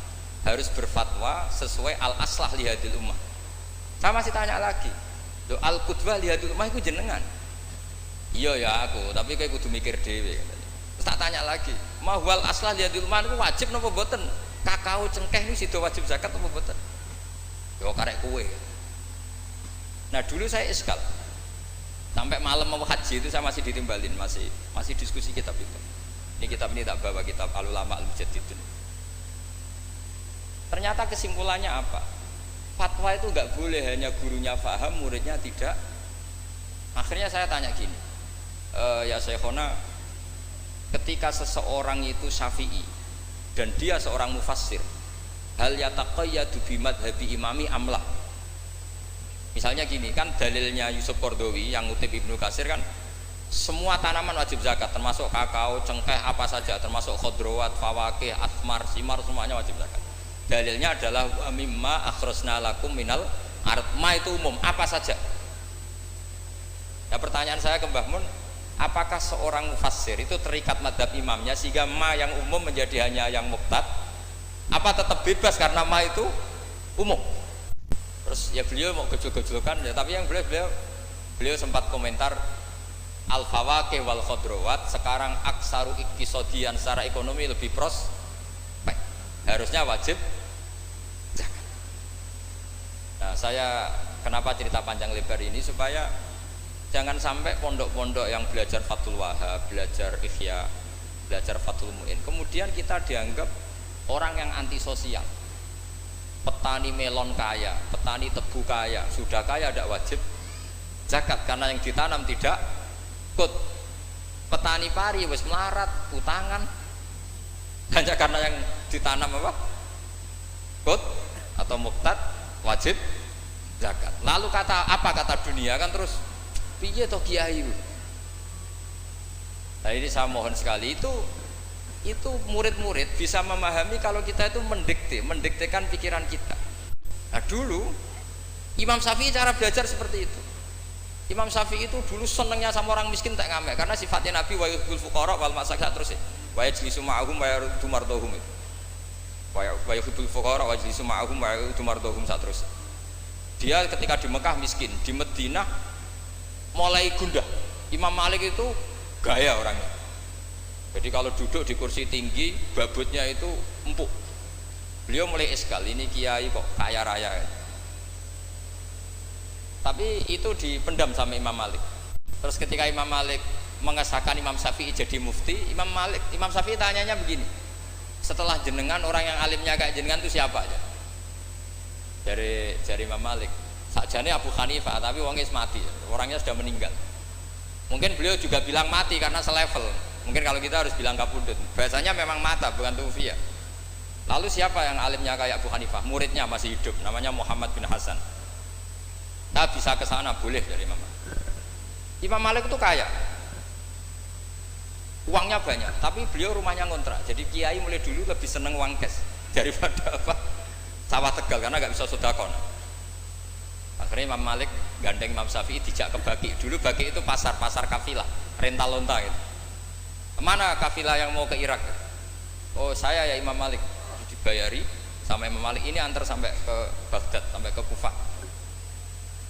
harus berfatwa sesuai al-aslah lihadil ummah. Saya masih tanya lagi, al-qudwah lihadil ummah itu jenengan? Iya ya aku, tapi kayak kudu mikir dewe. Terus tak tanya lagi, mahwal aslah lihadil ummah itu wajib napa boten? Kakao cengkeh ini sido wajib zakat napa boten? Yo karek kue. Nah dulu saya iskal, sampai malam mau haji itu saya masih ditimbalin, masih diskusi kitab itu. Ini kitab ini tak bawa, kitab Al-Ulama Al-Mujaddidun. Ternyata kesimpulannya apa? Fatwa itu nggak boleh hanya gurunya paham, muridnya tidak. Akhirnya saya tanya gini, ya Syekhona, ketika seseorang itu Syafi'i dan dia seorang mufassir, hal yataqayyadu bi madhabi imami amlah. Misalnya gini kan dalilnya Yusuf Qardawi yang ngutip Ibnu Katsir kan semua tanaman wajib zakat termasuk kakao, cengkeh, apa saja termasuk khodrowat, fawakih, asmar, simar semuanya wajib zakat. Dalilnya adalah mimma akhrajna lakum minal ard. Ma itu umum, apa saja. Ya pertanyaan saya ke Mbah Mun, apakah seorang mufassir itu terikat madhab imamnya sehingga ma yang umum menjadi hanya yang muqtad? Apa tetap bebas karena ma itu umum? Terus ya beliau mau gejol-gejolkan ya, tapi yang beliau sempat komentar al fawakih wal khodrowat sekarang aksaru iktisodian secara ekonomi lebih prospek, harusnya wajib zakat. Nah saya kenapa cerita panjang lebar ini supaya jangan sampai pondok-pondok yang belajar Fathul Wahab, belajar Ihya, belajar Fathul Mu'in kemudian kita dianggap orang yang antisosial. Petani melon kaya, petani tebu kaya, sudah kaya tidak wajib zakat karena yang ditanam tidak kut. Petani pari wis melarat, utangan hanya karena yang ditanam apa? Kut atau muqtad wajib zakat. Lalu kata dunia kan terus piye toh kiai. Nah ini saya mohon sekali itu murid-murid bisa memahami kalau kita itu mendiktekan pikiran kita. Nah dulu Imam Syafi'i cara belajar seperti itu. Imam Syafi'i itu dulu senengnya sama orang miskin tak ngamek karena sifatnya Nabi wa yuhibbul fuqara wal masakin terus wa yajlisu ma'ahum wa yaruddu mardahum wa yuhibbul fuqara wa yajlisu ma'ahum wa yaruddu mardahum terus. Dia ketika di Mekah miskin, di Madinah mulai gundah. Imam Malik itu gaya orangnya. Jadi kalau duduk di kursi tinggi, babutnya itu empuk. Beliau mulai iskal, ini kiai kok kaya raya. Tapi itu dipendam sama Imam Malik. Terus ketika Imam Malik mengesahkan Imam Syafi'i jadi mufti, Imam Syafi'i tanyanya begini. Setelah jenengan orang yang alimnya kayak jenengan itu siapa aja? Dari Imam Malik. Sakjane Abu Hanifah, tapi wongnya mati, orangnya sudah meninggal. Mungkin beliau juga bilang mati karena selevel. Mungkin kalau kita harus bilang kapundut. Bahasanya memang mata bukan tufiya. Lalu siapa yang alimnya kayak Abu Hanifah? Muridnya masih hidup, namanya Muhammad bin Hasan. Kita bisa ke sana boleh dari Imam Malik. Imam Malik itu kaya, uangnya banyak, tapi beliau rumahnya ngontrak. Jadi kiai mulai dulu lebih seneng uang cash daripada apa sawah Tegal karena nggak bisa sedekah. Akhirnya Imam Malik gandeng Imam Syafi'i dijak ke Baki. Dulu Baki itu pasar kafilah, rental lonta gitu. Kemana kafilah yang mau ke Irak? Oh saya ya Imam Malik, dibayari sama Imam Malik ini antar sampai ke Baghdad, sampai ke Kufah,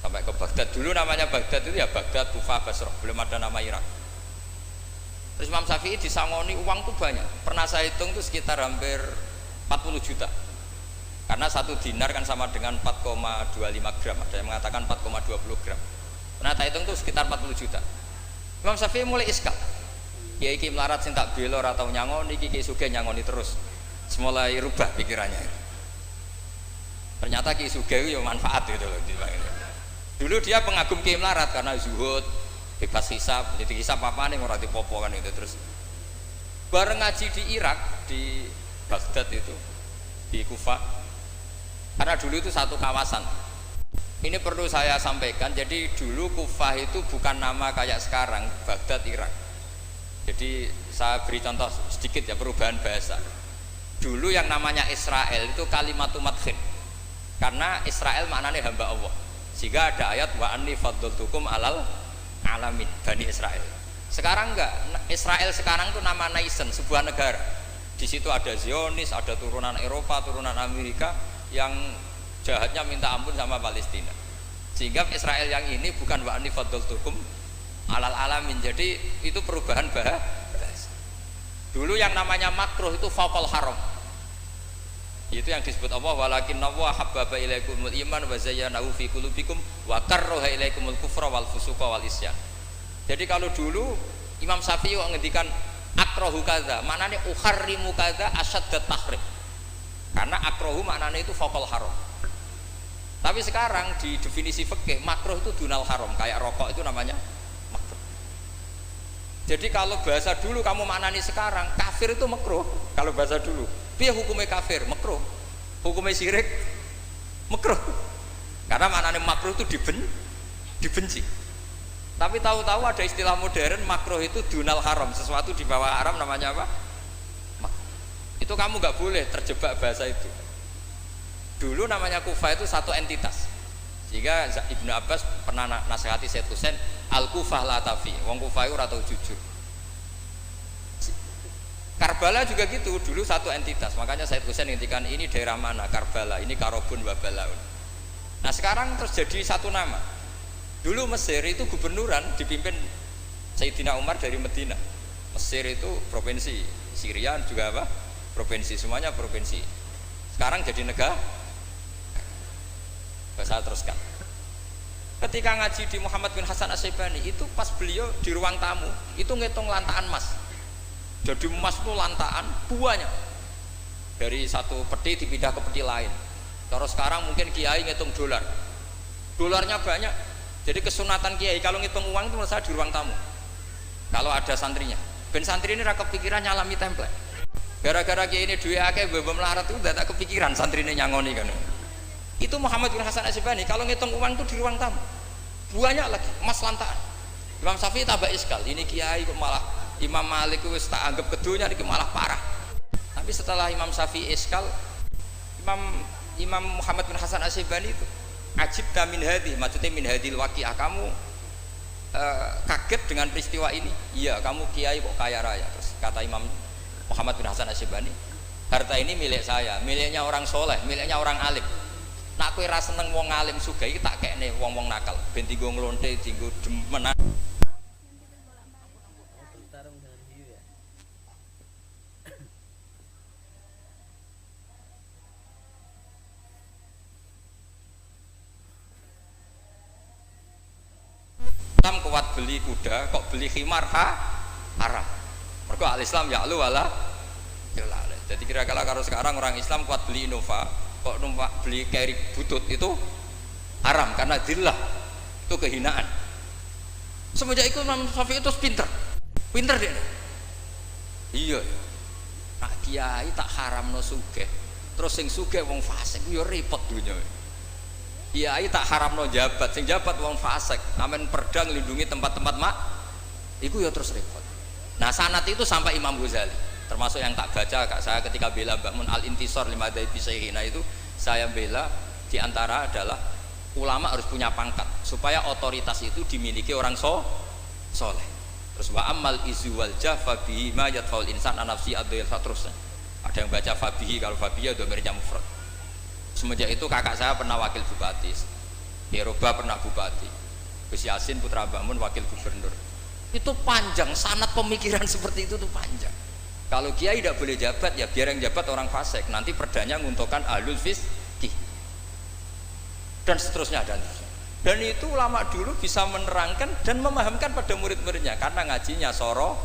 sampai ke Baghdad. Dulu namanya Baghdad itu ya Baghdad, Kufah, Basrah, belum ada nama Irak. Terus Imam Syafi'i disangoni uang tuh banyak. Pernah saya hitung tuh sekitar hampir 40 juta. Karena satu dinar kan sama dengan 4,25 gram. Ada yang mengatakan 4,20 gram. Pernah saya hitung tuh sekitar 40 juta. Imam Syafi'i mulai iskal. Kiai iki melarat sing tak bela ora tau nyangoni, iki sugih nyangoni terus. Mulai rubah pikirannya. Ternyata Ki Sugih itu ya manfaat gitu loh. Dulu dia pengagum Ki melarat karena zuhud, bebas hisab, jadi hisab apa nih orang dipopo kan itu terus. Bareng ngaji di Irak, di Baghdad itu, di Kufah. Karena dulu itu satu kawasan. Ini perlu saya sampaikan. Jadi dulu Kufah itu bukan nama kayak sekarang, Baghdad Irak. Jadi saya beri contoh sedikit ya perubahan bahasa. Dulu yang namanya Israel itu kalimatu madkhin. Karena Israel maknanya hamba Allah. Sehingga ada ayat wa anni faddaltukum alal alamin Bani Israel. Sekarang enggak. Israel sekarang itu nama nation, sebuah negara. Di situ ada Zionis, ada turunan Eropa, turunan Amerika yang jahatnya minta ampun sama Palestina. Sehingga Israel yang ini bukan wa anni faddaltukum alal alamin. Jadi itu perubahan bahasa. Dulu yang namanya makruh itu faqal haram. Itu yang disebut Allah walakinna wa habbaba ilaikumul iman wa zayyanahu fi qulubikum wa karraha ilaikumul kufra wal fusuqa wal isyan. Jadi kalau dulu Imam Syafi'i ngendikan akrahu kadza, maknanya uharrimu kadza asyaddat tahrim. Karena akrahu maknanya itu faqal haram. Tapi sekarang di definisi fikih makruh itu dunal haram, kayak rokok itu namanya makruh. Jadi kalau bahasa dulu kamu maknani sekarang, kafir itu makruh kalau bahasa dulu. Piye hukumnya kafir? Makruh. Hukumnya syirik? Makruh. Karena maknanya makruh itu dibenci. Tapi tahu-tahu ada istilah modern, makruh itu dunal haram, sesuatu di bawah haram namanya apa? Itu kamu nggak boleh terjebak bahasa itu. Dulu namanya Kufah itu satu entitas. Sehingga Ibnu Abbas pernah nasihati Said Husain, al-Kufah la tafi. Wong Kufah itu ora tau jujur. Karbala juga gitu, dulu satu entitas. Makanya Said Husain ngintikan ini daerah mana? Karbala, ini Karobun wa Balaun. Nah, sekarang terus jadi satu nama. Dulu Mesir itu gubernuran dipimpin Sayyidina Umar dari Medina. Mesir itu provinsi, Syria juga apa? Provinsi, semuanya provinsi. Sekarang jadi negara. Saya teruskan. Ketika ngaji di Muhammad bin Hasan As-Syaibani itu pas beliau di ruang tamu itu ngitung lantaan emas. Jadi emas itu lantaan buahnya. Dari satu peti dipindah ke peti lain. Terus sekarang mungkin kiai ngitung dolar. Dolarnya banyak. Jadi kesunatan kiai kalau ngitung uang itu menurut saya di ruang tamu. Kalau ada santrinya. Ben santri ini ra kepikiran nyalami template. Gara-gara kiai ini duwe akeh mbok melarat itu udah tak kepikiran santri ini nyangoni kan. Itu Muhammad bin Hasan As-Syaibani kalau ngitung uang itu di ruang tamu banyak lagi emas lantaan. Imam Syafi'i tambah iskal, ini kiai kok malah Imam Malik wis tak anggap keduanya ini malah parah. Tapi setelah Imam Syafi'i iskal, Imam Muhammad bin Hasan As-Syaibani itu ajibta min hadhi, maksudnya min hadhil waqi'ah, kamu kaget dengan peristiwa ini. Iya, kamu kiai kok kaya raya. Terus kata Imam Muhammad bin Hasan As-Syaibani, harta ini milik saya, miliknya orang soleh, miliknya orang alim. Nak kowe ra seneng wong alim sugih tak kekne wong-wong nakal ben dienggo nglonte dienggo demenan. Islam kuat beli kuda kok beli khimar haram. Mergo al-Islam ya lu wala jelas. Jadi kira-kira kalau sekarang orang Islam kuat beli Innova kok numpak beli carry butut itu haram karena dzillah, itu kehinaan. Semenjak itu Imam Syafi'i itu pinter dia. Iya, nak kiai tak haramno sugih, terus sing sugih wong fasik yo repot dunya. Kiai tak haramno jabat, sing jabat wong fasik, amen perda nglindungi tempat-tempat mak, iku yo terus repot. Nah sanad itu sampai Imam Ghazali. Termasuk yang tak baca kak saya ketika bela bangun al-intisor lima dari bisaihina itu saya bela diantara adalah ulama harus punya pangkat supaya otoritas itu dimiliki orang soleh. Terus wa amal izu wal jafa bihi ma yadfaul insan anafsi adil terusnya. Ada yang baca fabihi, kalau fabihi udah miripnya mufrad. Semenjak itu kakak saya pernah wakil bupati, Eropa pernah bupati, Gus Yasin putra Mbah Mun wakil gubernur. Itu panjang, sanad pemikiran seperti itu tuh panjang. Kalau kiai tidak boleh jabat, ya biar yang jabat orang fasik. Nanti perdanya menguntungkan ahlul fiqih dan seterusnya dan seterusnya. Dan itu ulama dulu bisa menerangkan dan memahamkan pada murid-muridnya karena ngajinya soro.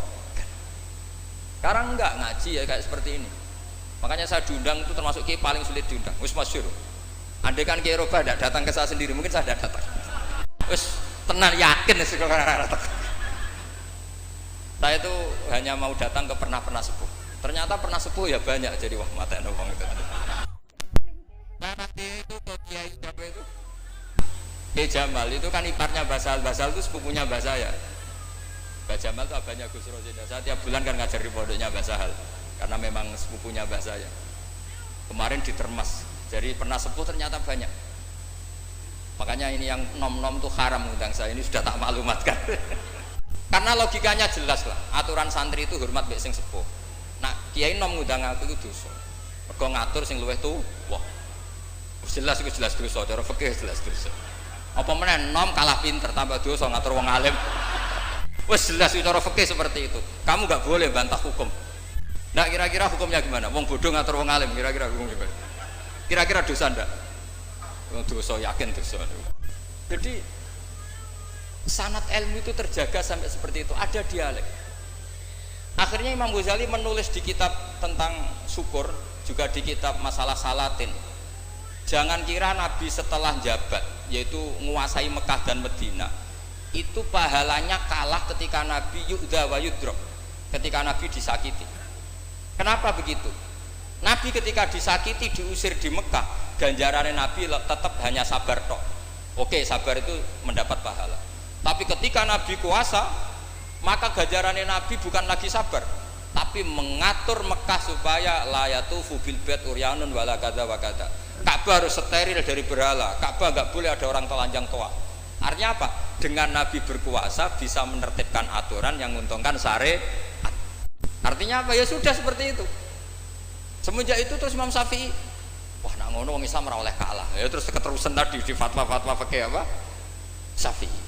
Sekarang enggak ngaji ya kayak seperti ini. Makanya saya diundang itu termasuk kiai paling sulit diundang. Wis masyhur. Andai kan kiai Roba tidak datang ke saya sendiri, mungkin saya tidak datang. Wis tenan yakin sekarang datang. Saya itu hanya mau datang ke pernah sepuh. Ternyata pernah sepuh ya banyak, jadi wah mata nopang itu. Nanti itu ke kiai siapa itu? Kiai Jamal itu kan iparnya Basal itu sepupunya Mbah saya. Mbah Jamal itu abahnya Gus Rosinda. Saya tiap bulan kan ngajar di pondoknya Mbah Sahal karena memang sepupunya Mbah saya. Kemarin di Termas, jadi pernah sepuh ternyata banyak. Makanya ini yang nom-nom itu haram undang saya, ini sudah tak maklumatkan. Karena logikanya jelas lah, aturan santri itu hormat mbek sing sepuh. Nah, kiai nom ngundang aku itu dosa. Mergo ngatur sing luwih tuh, wah. Jelas iku jelas dosa, cara fikih jelas dosa. Apa meneh nom kalah pinter tambah dosa ngatur wong alim. Wes jelas cara fikih seperti itu. Kamu enggak boleh bantah hukum. Nah, kira-kira hukumnya gimana? Wong bodoh ngatur wong alim, kira-kira hukum gimana? Kira-kira dosa ndak? Dosa, yakin dosa. Jadi sanad ilmu itu terjaga sampai seperti itu, ada dialek. Akhirnya Imam Ghazali menulis di kitab tentang syukur, juga di kitab masalah salatin. Jangan kira Nabi setelah jabat, yaitu menguasai Mekah dan Medina, itu pahalanya kalah ketika Nabi yu'dha wa yudrok, ketika Nabi disakiti. Kenapa begitu? Nabi ketika disakiti, diusir di Mekah, ganjarannya Nabi tetap hanya sabar tok. Oke, sabar itu mendapat pahala. Tapi ketika Nabi kuasa, maka ganjarannya Nabi bukan lagi sabar, tapi mengatur Mekah supaya la yatufu bil bait uryanun wala kadza wa kadza. Ka'bah harus steril dari berhala. Ka'bah enggak boleh ada orang telanjang toa. Artinya apa? Dengan Nabi berkuasa bisa menertibkan aturan yang menguntungkan syariat. Artinya apa? Ya sudah seperti itu. Semenjak itu terus Imam Syafi'i, wah nak ngono wong Islam ora oleh kalah. Ya terus keterusan tadi di fatwa-fatwa fikih apa? Syafi'i.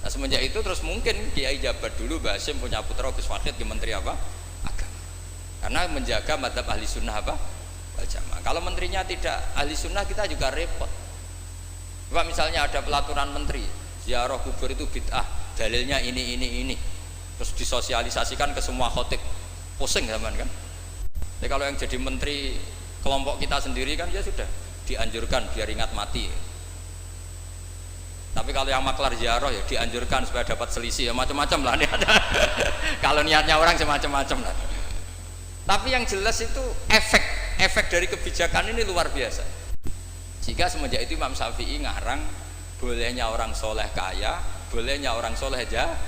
Nah, semenjak itu terus mungkin Kiai Jabat dulu Mbah Hasyim punya putra Gus Wahid di Menteri apa? Agama. Karena menjaga madzhab ahli sunnah apa? Wal jamaah. Kalau menterinya tidak ahli sunnah kita juga repot. Coba misalnya ada pelaturan menteri, ziarah kubur itu bid'ah, dalilnya ini. Terus disosialisasikan ke semua khotib. Pusing zaman kan? Jadi kalau yang jadi menteri kelompok kita sendiri kan ya sudah dianjurkan biar ingat mati. Tapi kalau yang maklar ziarah ya dianjurkan supaya dapat selisih, ya macam-macam lah. Kalau niatnya orang semacam-macam lah. Tapi yang jelas itu efek dari kebijakan ini luar biasa. Jika semenjak itu Imam Syafi'i ngarang bolehnya orang soleh kaya, bolehnya orang soleh jahat.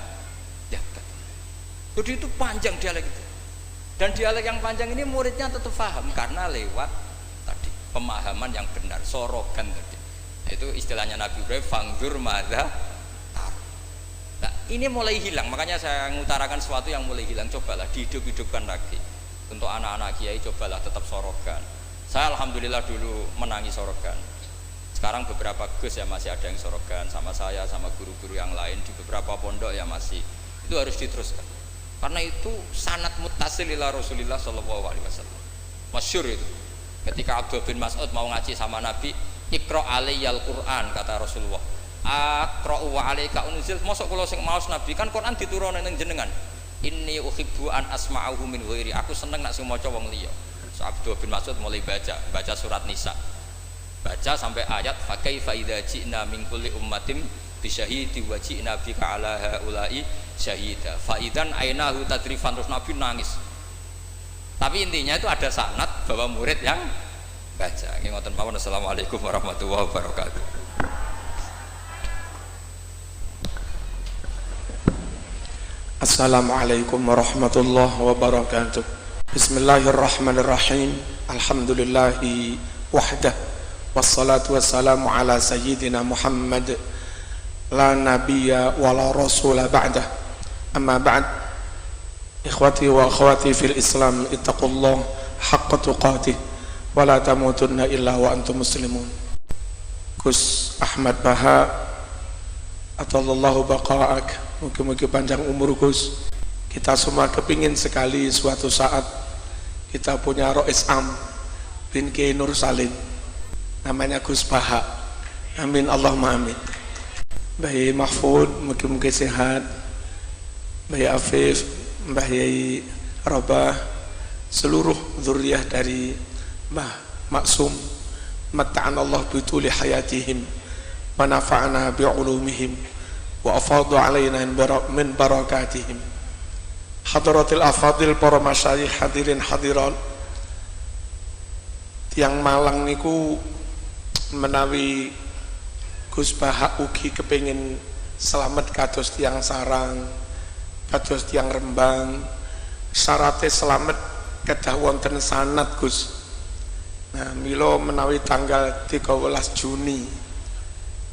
Jadi itu panjang dialek itu. Dan dialek yang panjang ini muridnya tetap paham karena lewat tadi pemahaman yang benar, sorogan tadi. Itu istilahnya Nabi Ibrahim, fangdur madza tar. Nah, ini mulai hilang, makanya saya mengutarakan sesuatu yang mulai hilang. Cobalah dihidup-hidupkan lagi. Untuk anak-anak kiai cobalah tetap sorogan. Saya alhamdulillah dulu menangi sorogan. Sekarang beberapa gus ya masih ada yang sorogan sama saya, sama guru-guru yang lain di beberapa pondok ya masih. Itu harus diteruskan. Karena itu sanad muttasil ila Rasulillah sallallahu alaihi wasallam. Masyhur itu. Ketika Abdullah bin Mas'ud mau ngaji sama Nabi, "Iqra alaiyal Qur'an," kata Rasulullah. "Aqra'u wa alaika unzil." Mosok kula sing maos Nabi, kan Quran diturunke ning jenengan. "Inni uhibbu an asma'ahu min ghairi." Aku seneng nak sing maca wong liya. So, Abdullah bin Mas'ud mulai baca surat Nisa. Baca sampai ayat fa kaifa idza ji'na min kulli ummatin bisyahidi wa ji'na bika ala haula'i syahida fa idzan ainahu tadrifan. Terus Nabi nangis. Tapi intinya itu ada sanad bahwa murid yang baca. Nggih ngoten mawon. Assalamualaikum warahmatullahi wabarakatuh. Assalamualaikum warahmatullahi wabarakatuh. Bismillahirrahmanirrahim. Alhamdulillahi wahdah. Wassalatu wassalamu ala sayyidina Muhammad la nabiyya wa la rasula ba'dah. Amma ba'd. Ikhwati wa akhwati fil Islam, ittaqullah haqqa tuqatih wa la tamutunna illa wa antum muslimun. Gus Ahmad Baha atallallahu baqa'ak. Mungkin panjang umur Gus. Kita semua kepingin sekali suatu saat kita punya Rois Am bin Kiai Nur Salim, namanya Gus Baha. Amin Allahumma amin. Mbah Yai Mahfud mungkin sehat, Mbah Yai Afif, Mbah Yai Robah, seluruh zuriyah dari Mbah Maksum, mata'an Allah bituli hayatihim wa nafa'ana bi'ulumihim wa afadu alaina min barakatihim. Hadratil afadil, para masyayikh, hadirin hadirat, yang Malang niku menawi Gus Baha ugi kepingin selamat kados tiang Sarang, kados tiang Rembang, syaratnya selamat kedah wonten sanad Gus. Nah, milo menawi tanggal 13 Juni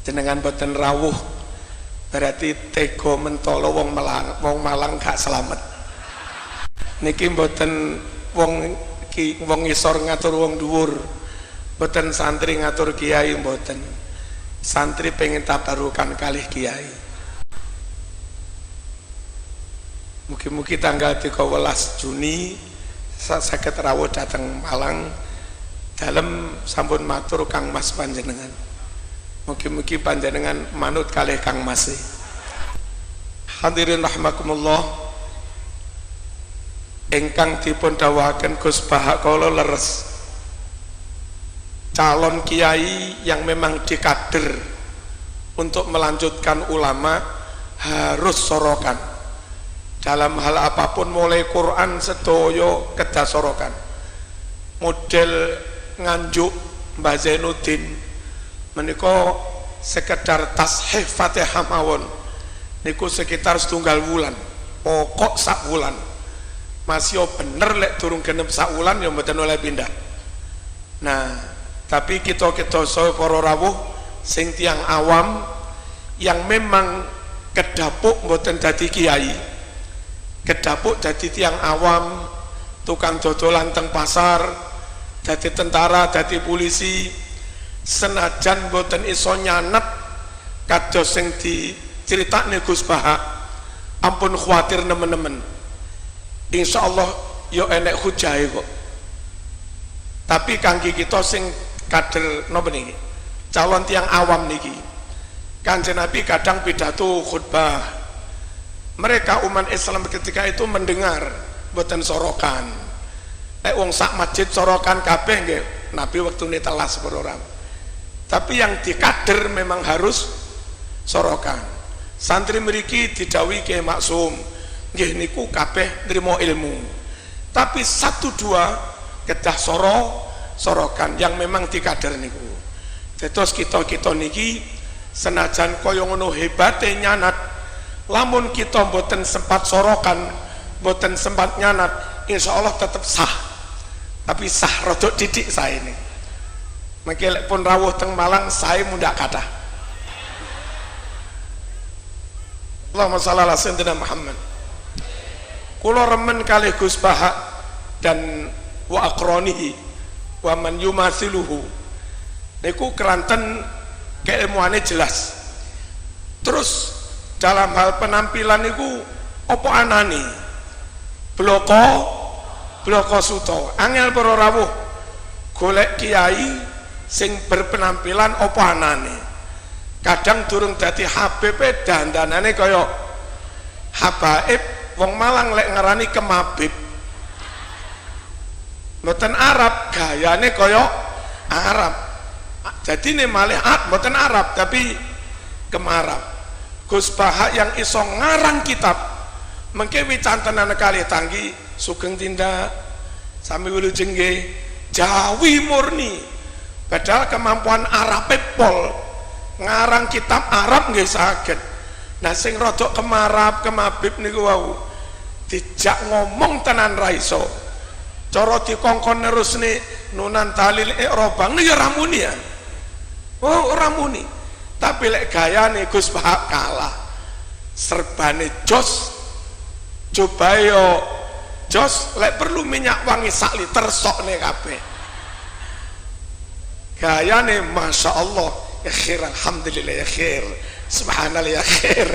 jenengan boten rawuh, berarti tego mentolo wong Malang gak selamat. Niki mboten wong isor ngatur wong dhuwur, mboten santri ngatur kiai, mboten. Santri pengen tabarukan kalih kiai. Mugi-mugi tanggal 13 Juni saged rawuh dateng Malang dalem sampun matur Kang Mas panjenengan. Mugi-mugi panjenengan manut kalih Kang Mas. Hadirin rahimakumullah. Ingkang dipun dawuhaken Gus Baha kala leres, calon kiai yang memang dikader untuk melanjutkan ulama harus sorokan dalam hal apapun, mulai Quran sedoyo kedah sorokan. model nganjuk Mbah Zainuddin menika sekedar tashih Fatihah mawon niku sekitar setunggal wulan pokok sak wulan masih bener lek turun genep sak wulan ya mboten oleh pindah. Nah tapi kita saya para rawuh sing tiang awam yang memang kedapuk mboten dadi kiai, kedapuk dadi tiang awam, tukang dodolan teng pasar, dadi tentara, dadi polisi, senajan mboten iso nyanat kados sing diceritakne Gus Bahak, ampun khawatir nemen-nemen. Insyaallah yo enek hujahe kok. Tapi kangge kita sing kader napa niki? Calon tiang awam niki. Kanjeng Nabi kadang pidato khutbah. Mereka umat Islam ketika itu mendengar mboten sorokan. Wong sak masjid sorokan kabeh nggih. Nabi wektune telas orang. Tapi yang dikader memang harus sorokan. Santri mriki didhawuhi Kyai Maksum, nggih niku kabeh nrimo ilmu. Tapi satu dua kedah sorokan yang memang dikader niku. Terus kita niki senajan kaya ngono hebate nyanat, lamun kita mboten sempat sorokan, mboten sempat nyanat, insyaallah tetap sah. Tapi sah rodok didik saya ini. Mangke lek pun rawuh teng Malang saya mundak kathah. Allahumma shalli ala sayyidina Muhammad. Kula remen kalih Gus Bahak dan wa aqranihi wa man yumathiluhu. Niku keranten keilmuannya jelas. Terus dalam hal penampilan niku apa anane? Bloko suto. Angel para rawuh golek kiai sing berpenampilan apa anane. Kadang durung dadi Habib dandanane kaya habaib, wong Malang lek ngarani kemabib. Mboten Arab, gayane kaya Arab. Jadi ini malih mboten Arab tapi kemarab. Gus Bahak yang iso ngarang kitab mengke wicantenan kalih tanggi sugeng tindak sami wilujeng nggih Jawi murni. Padahal kemampuan Arab pol ngarang kitab Arab nggih saged. Nah sing rodok kemarab kemabib niku wau dijak ngomong tenan ra iso. Cara dikongkon nerusne nunan talil i'rabang ya ramuni ya. Oh ora muni. Tapi lek gayane Gus Bahak kalah. Serbane jos. Coba yo jos lek perlu minyak wangi sak liter sokne kabeh. Gayane Masya Allah ya khair, alhamdulillah ya khair, subhanallah ya khair.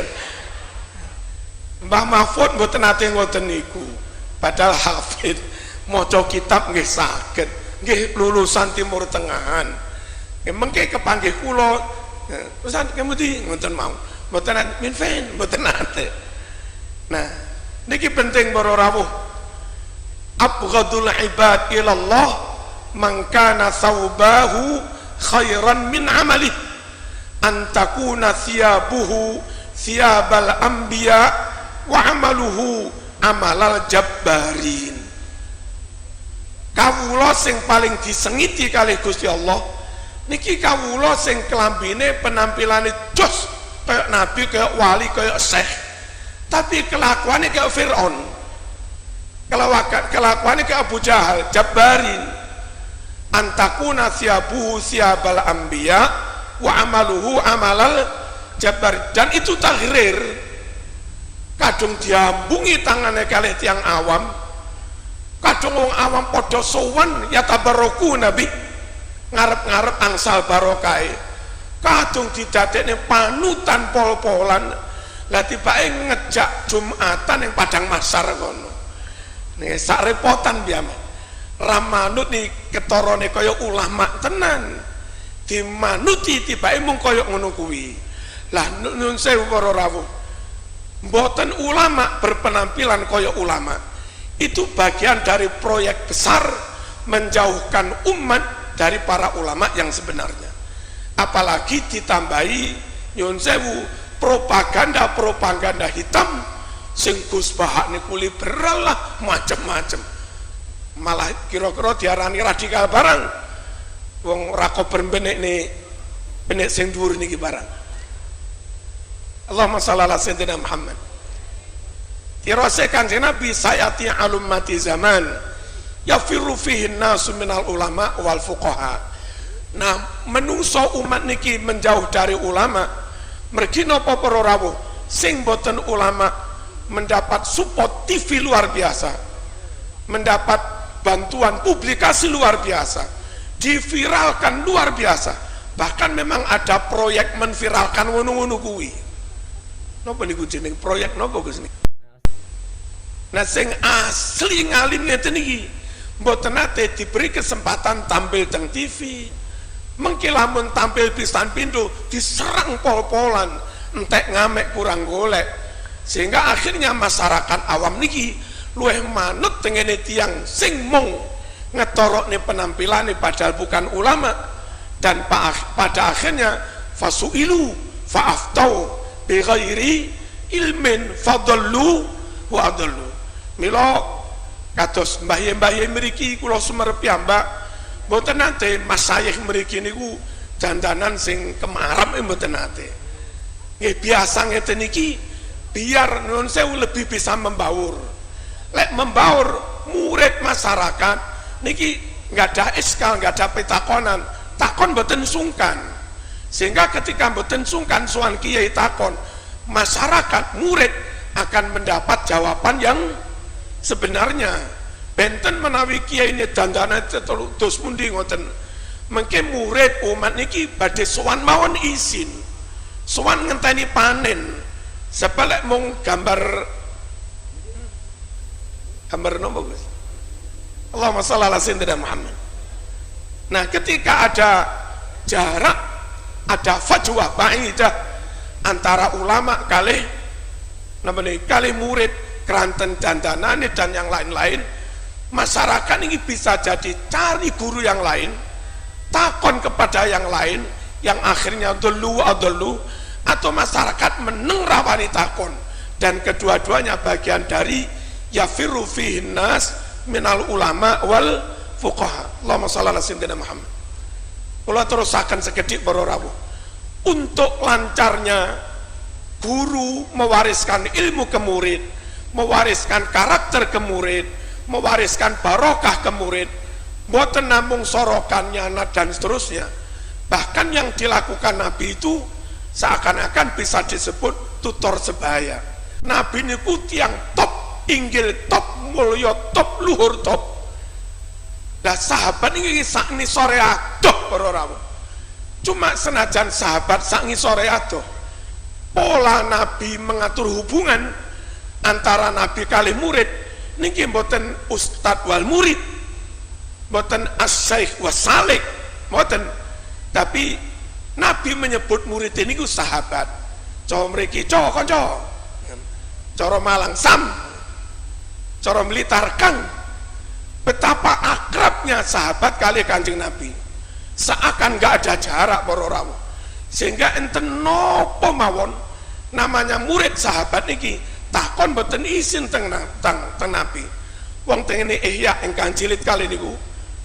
Mbah Mahfud mboten nate ngoten niku. Padahal hafid maca kitab nggih saged. Nggih lulusan Timur Tengahan. Mengke kepanggih kula Ustaz kemudi ngoten mau mboten minfen mboten nate. Nah niki penting para rawuh, abghadul ibad ilallah man kana thawbahu khairan min amalih an takuna thiyabuhu thiyabal anbiya wa amaluhu amalal jabbarin. Kawula sing paling disengiti kalih Gusti Allah niki kawula sing kelambine penampilane jos kayak nabi, kayak wali, kayak syekh, tapi kelakuannya kayak Fir'aun, kelakuannya kayak Abu Jahal, Jabbarin. Antakuna siabuhu siabal anbiya wa amaluhu amalal Jabbarin. Dan itu taghrir kadung diambungi tangannya kalih tiang awam, kadung wong awam podo sowan ya tabaroku nabi ngarep-ngarep angsal barokai, kadung didadekne panutan pol-polan. Lah tibake ngejak Jumatan yang Padang Masar ngono. Nih sak repotan biama. Ramanut nih ketorone kaya ulama tenan. Dimanuti tibake mung kaya ngono kuwi. Lah nun sewu para rawuh. Mboten ulama berpenampilan kaya ulama. Itu bagian dari proyek besar menjauhkan umat dari para ulama yang sebenarnya. Apalagi ditambahi nyun sewu propaganda hitam sing Gus Bahak niku liberal lah macam-macam. malah kira-kira diarani radikal barang wong ora kober benek sing dhuwur niki barang. Allahumma shalli ala sayyidina Muhammad. Tirose Kanjeng Nabi sayati alumati zaman yafiru fihi nasu minal ulama wal fuqaha. Nah, menungso umat niki menjauh dari ulama, mergi napa para rawuh sing boten ulama mendapat support TV luar biasa, mendapat bantuan publikasi luar biasa, diviralkan luar biasa, bahkan memang ada proyek menviralkan ngono-ngono kuwi. Napa niku jeneng proyek napa Gus niki? Nah, sing asli ngalim ngeten iki mboten nate diberi kesempatan tampil teng TV. Mengki lamun tampil pisan pindho diserang pol-polan, entek ngamek kurang golek. Sehingga akhirnya masyarakat awam niki luwih manut tengene tiyang sing mung ngetorokne penampilane padahal bukan ulama, dan pada akhirnya fasuilu fa'aftau bi ghairi ilmin fadallu wa adallu. Mila kados mbah-mbah mriki kula sumerep piyambak mboten nate masayikh mriki niku dandanan sing kemaram mboten nate. Nggih biasa ngeten iki biar nuwun sewu lebih bisa membaur. Lek membaur murid masyarakat niki nggak ada eskal, nggak ada petakonan, takon mboten sungkan. Sehingga ketika mboten sungkan sowan kiai takon, masyarakat murid akan mendapat jawaban yang sebenarnya. Benten menawi kiai ini dandana dos pundi ngoten, mengke murid umat niki badhe sowan mawon izin, sowan ngenteni panen, sebelek mung gambar nopo Gus? Allahumma shalli ala sayyidina Muhammad. Nah, ketika ada jarak, ada fajwah ba'idah antara ulama kali murid, keranten dandanane dan yang lain-lain, masyarakat ini bisa jadi cari guru yang lain, takon kepada yang lain, yang akhirnya adallu, atau masyarakat meneng rawani takon, dan kedua-duanya bagian dari yafiru fihin nas minal ulama wal fuqaha. Allahumma shalli ala sayyidina Muhammad. Kula terusaken sekedhik para rawuh. Untuk lancarnya guru mewariskan ilmu ke murid, mewariskan karakter ke murid, mewariskan barokah ke murid, mboten namung sorokan nyanat dan seterusnya. Bahkan yang dilakukan Nabi itu seakan-akan bisa disebut tutor sebaya. Nabi niku tiyang top, inggil top, mulya top, luhur top. Lah sahabat ini sak ngisore adoh para rawuh. Cuma senajan sahabat sak ngisore adoh, pola Nabi mengatur hubungan antara Nabi kali murid niki mboten ustad wal murid, mboten as-syaikh wasalik, mboten. Tapi Nabi menyebut murid ini ku sahabat. Cara mriki kanca, cara Malang sam, cara Blitar kang. Betapa akrabnya sahabat kali Kanjeng Nabi, seakan gak ada jarak para rawuh. Sehingga enten nopo mawon namanya murid sahabat niki takon boten izin teng Nabi. Wong tengene Ihya ingkang jilid kali niku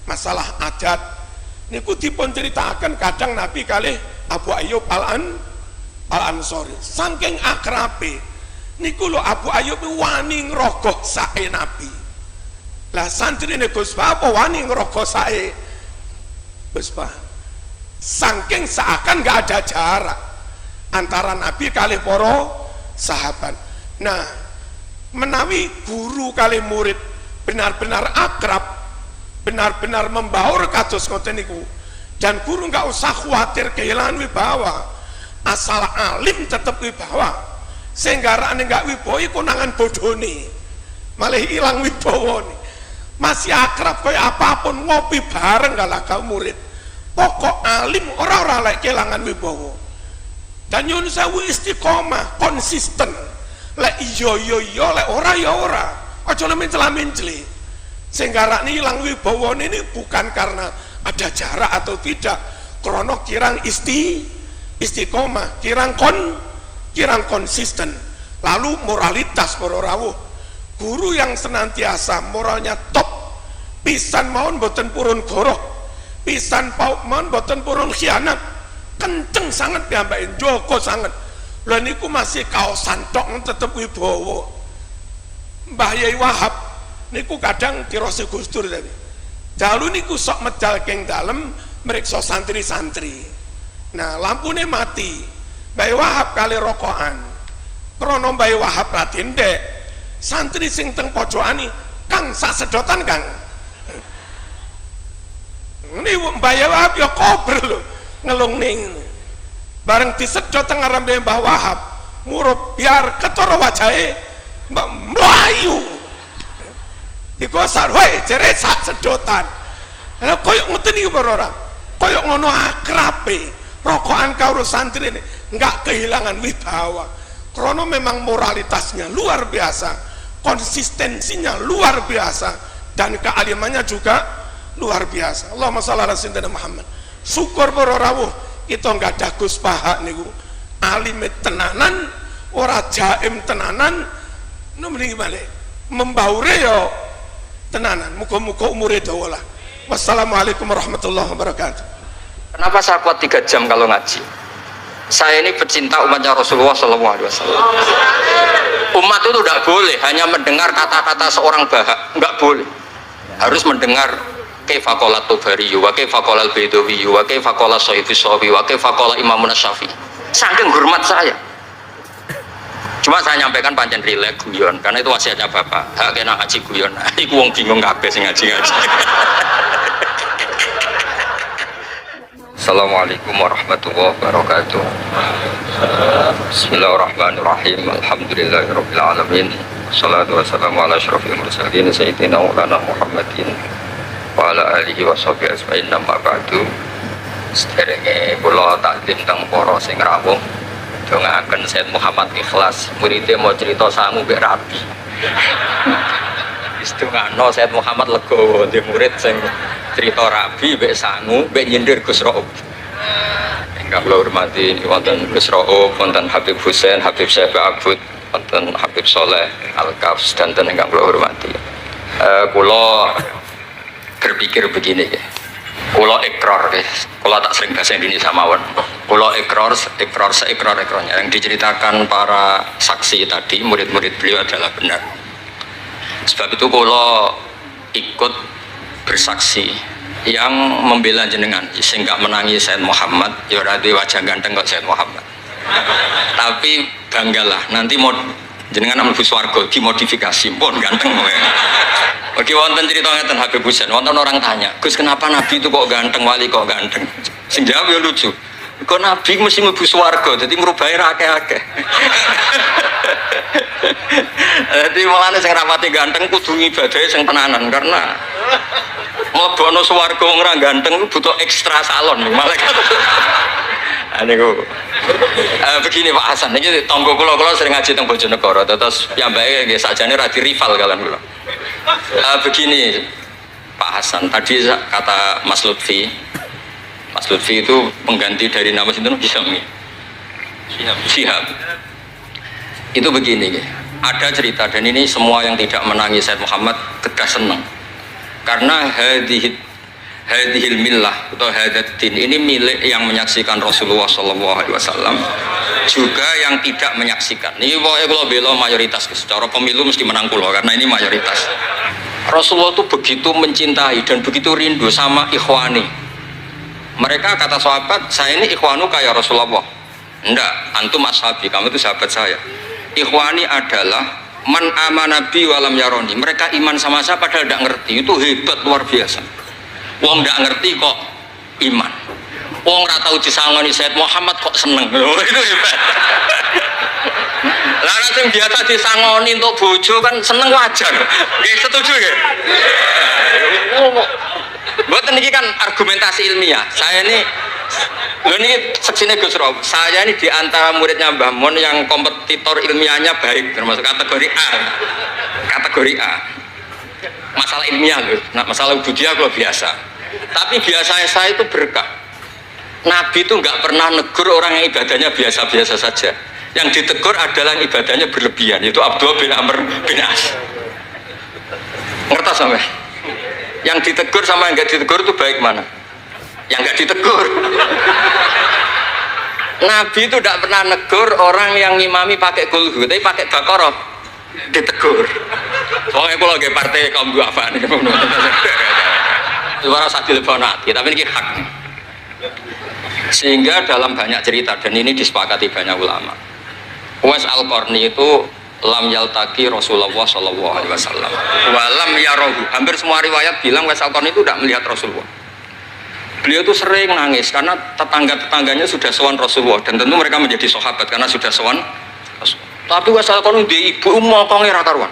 masalah adat niku dipun ceritakan kadang Nabi kali Abu Ayyub Al-Ansori. Saking akrabe niku lho Abu Ayyub wani ngrogoh sae Nabi. Lah santrine Gus Bah apa wani ngrogoh sae Gus Bah. Saking seakan gak ada jarak antara Nabi kali para sahabat. Nah, menawi guru kali murid benar-benar akrab, benar-benar membaur kados ngoten niku, dan guru nggak usah khawatir kehilangan wibawa, asal alim tetap wibawa. Sehingga rane nggak wibawa iku nangan bodoni, malah hilang wibawa nih. Masih akrab kaya apapun, ngopi bareng kalau murid. Pokok alim ora lek kehilangan wibawa. Dan nyun sewu istiqomah, konsisten. Lek iya lek ora ya ora. Aja mencela-menceli. Sehingga rak ilang wibawa ini bukan karena ada jarak atau tidak, krono kirang istiqomah, kirang konsisten. Lalu moralitas para rawuh. Guru yang senantiasa moralnya top, pisan mawon boten purun goroh, pisan pauk mawon boten purun khianat, kenceng sangat piyambake, njogo sangat. Lha niku masih kaosan tok tetep wibawa. Mbah Yai Wahab niku kadang dirose Gus Dur tadi. Dalu niku sok medal keng dalem mriksa santri-santri. Nah, lampune mati. Mbah Yai Wahab kali rokokan. Krana Mbah Yai Wahab ratin dek. Santri sing teng pojokane, Kang sasedotan Kang. Niku Mbah Yai Wahab ya kober lho, ngelung ning. Bareng disedot teng ngarambe Mbah Wahab, murup biar ketara wajahe mlayu. Digosar, "Hoi, jere sak sedotan." Lah koyo ngoten iki ora. Koyo ngono akrabe. Rokokan karo santri ini enggak kehilangan wibawa. Karena memang moralitasnya luar biasa, konsistensinya luar biasa, dan kealimannya juga luar biasa. Allahumma shalli ala sayyidina Muhammad. Syukur para rawuh kita enggak ada Gus Paha niku. Alim tenanan, ora jaim tenanan, nomene balik. Membaure yo tenanan. Muga-muga umure dawa lah. Wassalamualaikum warahmatullahi wabarakatuh. Kenapa saya kuat 3 jam kalau ngaji? Saya ini pecinta umatnya Rasulullah SAW. Umat itu tidak boleh hanya mendengar kata-kata seorang bahak, nggak boleh. Harus mendengar kaifa qala Tubari, wa kaifa qala Al-Baidawi, wa kaifa qala Syafi'i, wa kaifa qala Imam Syafi'i. Saking hormat saya. Cuma saya nyampaikan pancen rileks guyon, karena itu wasiatnya Bapak. Hak kena ngaji guyon. Iku wong bingung kabeh sing ngaji-ngaji. Assalamualaikum warahmatullahi wabarakatuh. Bismillahirrahmanirrahim. Alhamdulillahirabbil alamin. Wassalatu wassalamu ala asyrofil mursalin sayyidina Maulana Muhammadin wa ala alihi washabihi ajmain. Amma ba'du. Sederenge kula takdim teng para sing rawuh dongaaken Said Muhammad Ikhlas, muridé mau cerita sangu mbek rabi. Wis dongano Said Muhammad legowo di murid sing cerita rabi mbek sangu mbek nyindir Gus Raub. Ingkang kula hormati wonten Gus Raub, wonten Habib Husain, Habib Syekh Abud, wonten Habib Soleh Al-Kafs, dan ingkang kula hormati. Kula berpikir begini ya. Kula ikrar ya. Kula tak sering bahasa Indonesia mawon. Kula ikrarnya yang diceritakan para saksi tadi, murid-murid beliau adalah benar. Sebab itu kula ikut bersaksi yang membela jenengan sehingga menangi Said Muhammad. Ya ora duwe wajah ganteng kok Said Muhammad, tapi banggalah nanti mau jenengan mlebu swarga dimodifikasi pun ganteng. Oke, wonten cerita ngeten Habib Husain, wonten orang tanya, "Gus, kenapa Nabi itu kok ganteng, wali kok ganteng?" Sing jawab ya lucu. Kok Nabi mesti mlebu swarga, dadi mrubahe ra akeh-akeh. Dadi mulane sing rapati ganteng kudu ngibadahe sing tenanan, karena mlebono swarga wong ora ganteng butuh ekstra salon malaikat. Aniku begini Pak Hasan, ini tonggo kula sering ngaji teng Bojonegoro, terus piyambake nggih sakjane ra di rival kalian kula. Begini Pak Hasan, tadi kata Mas Lutfi itu pengganti dari nama sinten Syihab. Itu begini, ada cerita, dan ini semua yang tidak menangi Said Muhammad kedah senang, karena hadhil millah atau hadatin ini milik yang menyaksikan Rasulullah SAW, juga yang tidak menyaksikan. Ini pokoknya kalau bela mayoritas, secara pemilu mesti menang kulo, karena ini mayoritas. Rasulullah itu begitu mencintai dan begitu rindu sama ikhwani. Mereka kata sahabat, "Saya ini ikhwanu kayak Rasulullah." Enggak, antum ashabi, kamu itu sahabat saya. Ikhwani adalah man amana bi walam yaroni. Mereka iman sama saya padahal tidak ngerti. Itu hebat luar biasa. Wong tidak ngerti kok iman. Wong ora tau disangoni Said Muhammad kok seneng. Loh, itu hebat. Lah sing biasa disangoni untuk bojo kan seneng wajar. Nggih, setuju nggih? Mboten niki kan argumentasi ilmiah. Saya ini lho niki seksine Gus Rob. Saya ini di antara muridnya Mbah Mun yang kompetitor ilmiahnya baik, termasuk kategori A. Kategori A. Masalah ilmiah loh. Nah, masalah ubudiyah kalau biasa. Tapi biasanya saya itu berkah. Nabi itu nggak pernah negur orang yang ibadahnya biasa-biasa saja. Yang ditegur adalah yang ibadahnya berlebihan, yaitu Abdullah bin Amr bin As. Ngerti sampai? Yang ditegur sama yang nggak ditegur itu baik mana? Yang nggak ditegur. Nabi itu tidak pernah negur orang yang ngimami pakai kulhu, tapi pakai bakoroh ditegur. Soalnya kalau lagi partai kaum duafa nih, suara sadil bonati, tapi ini hak. Sehingga dalam banyak cerita, dan ini disepakati banyak ulama, Uwais Al-Qarni itu lam yaltaki Rasulullah Shallallahu Alaihi Wasallam, walam yarohu. Hampir semua riwayat bilang Uwais Al-Qarni itu tidak melihat Rasulullah. Beliau itu sering nangis karena tetangga-tetangganya sudah sowan Rasulullah, dan tentu mereka menjadi sahabat karena sudah sowan Rasulullah. Tapi Uwais Al-Qarni di ibu mokong ra karuan,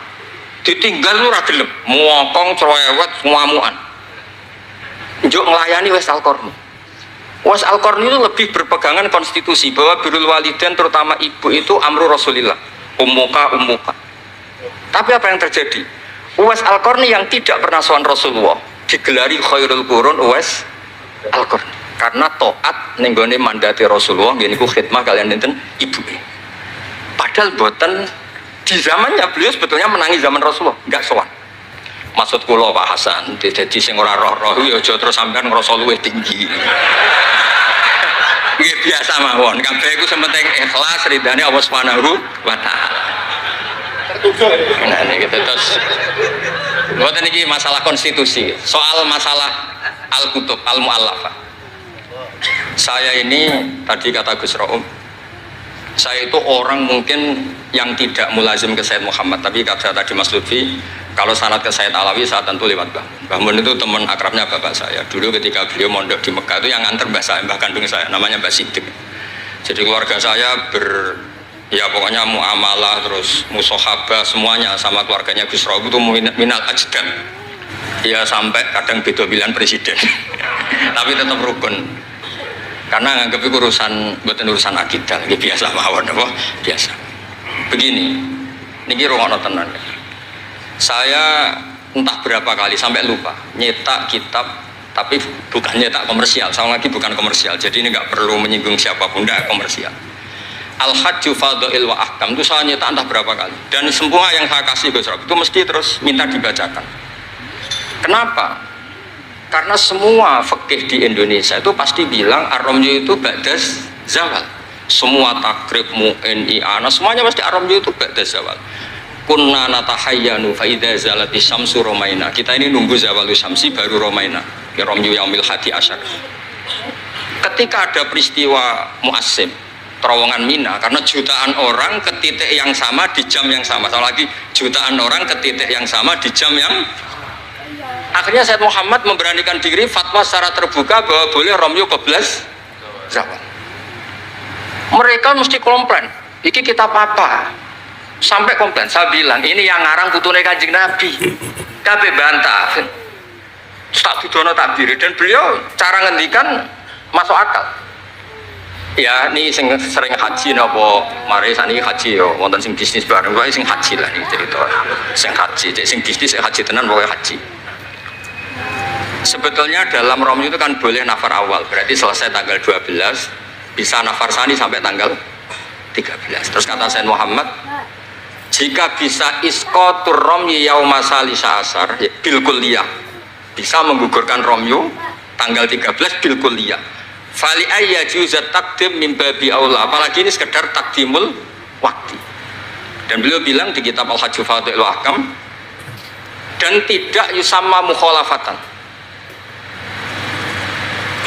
ditinggal lu ra gelem, mokong cerewet ngamuan. Njuk melayani Uwais Al-Qarni. Uwais Al-Qarni itu lebih berpegangan konstitusi bahwa birrul walidain terutama ibu itu amru Rasulillah, ummuka. Tapi apa yang terjadi? Uwais Al-Qarni yang tidak pernah sowan Rasulullah digelari khairul qurun Uwais Al-Qarni karena taat ning gone mandate Rasulullah nggih niku khidmah kalian enten ibu. Padahal boten di zamannya beliau sebetulnya menangi zaman Rasulullah, enggak sowan. Maksud kula Pak Hasan, dadi sing ora roh-roh ya aja terus sampean ngrasa luwih tinggi. Nggih biasa mawon, kabeh iku sementing ikhlas ridane Allah Subhanahu wa taala. Nah niki terus mboten iki masalah konstitusi, soal masalah Al-Kutub, Al-Mu'allafah. Saya ini tadi kata Gus Raum, saya itu orang mungkin yang tidak mulazim ke Sayyid Muhammad, tapi kata tadi Mas Lutfi, kalau sanad ke Sayyid Alawi saya tentu lewat Mbah. Mbah Mun itu teman akrabnya bapak saya. Dulu ketika beliau mondok di Mekah itu yang nganter mbah saya, mbah kandung saya, namanya Mbah Sidik. Jadi keluarga saya ya pokoknya muamalah terus musohabah semuanya sama keluarganya Gus Raum itu minal ajdam. Ya sampai kadang beda pilihan presiden. Tapi tetap rukun. Karena nganggep itu urusan akidah, ini biasa mawon apa? Biasa. Begini, niki rungokno tenan. Saya entah berapa kali sampai lupa nyetak kitab, tapi bukan nyetak komersial. Saya lagi bukan komersial. Jadi ini nggak perlu menyinggung siapapun, nggak komersial. Al-Hajju Fadha'il wa Ahkam itu saya nyetak entah berapa kali. Dan semua yang saya kasih Gus Rob itu mesti terus minta dibacakan. Kenapa? Karena semua fikih di Indonesia itu pasti bilang ar-ramyu itu ba'das zawal. Semua takrib mu'in i'ana semuanya pasti ar-ramyu itu ba'das zawal. Kunna natahayyanu fa idza zalati syamsu romaina. Kita ini nunggu zawalu syamsi baru romaina. Ya ramyu yaumil hadi asyar. Ketika ada peristiwa mu'assim terowongan Mina, karena jutaan orang ke titik yang sama di jam yang sama. Sama lagi jutaan orang ke titik yang sama di jam yang akhirnya Sayyid Muhammad memberanikan diri fatwa secara terbuka bahwa boleh romyu keblas zawal. Mereka mesti komplain, iki kita apa? Sampai komplain, saya bilang ini yang ngarang putune Kanjeng Nabi. Kabeh bantah. Tak dudono takbir dan beliau cara ngendikan masuk akal. Ya, ini sering haji napa mari saniki haji yo wonten sing bisnis bareng wae sing haji lah niki cerita. Sing haji, sing bisnis haji tenan pokoke haji. Sebetulnya dalam romyu itu kan boleh nafar awal, berarti selesai tanggal 12 bisa nafar sani sampai tanggal 13. Terus kata Sayyid Muhammad, jika bisa iskotur romyu yauma salisa asar bil kulliyah, bisa menggugurkan romyu tanggal 13 bil kulliyah. Fali ayya juzat takdim min babi aula, apalagi ini sekedar takdimul waktu. Dan beliau bilang di kitab Al-Hajju Fadha'il wa Ahkam, dan tidak yusamma mukhalafatan.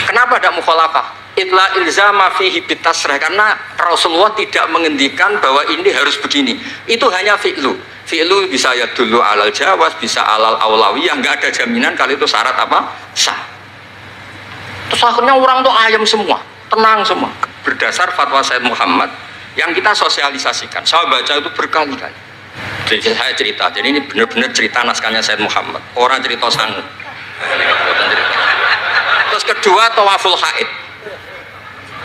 Kenapa ada mukhalafah? Itla ilzama fihi bitasrih, karena Rasulullah tidak mengendikan bahwa ini harus begini. Itu hanya fi'lu. Fi'lu bisa ya dulu alal jawaz, bisa alal aulawiyah, nggak ada jaminan kalau itu syarat apa? Sah. Terus akhirnya orang tuh ayam semua, tenang semua. Berdasar fatwa Sayyid Muhammad yang kita sosialisasikan. Saya baca itu berkali-kali. Jadi saya cerita, jadi ini benar-benar cerita naskahnya Sayyid Muhammad. Orang cerita sangut. Terus kedua, tawaful haid.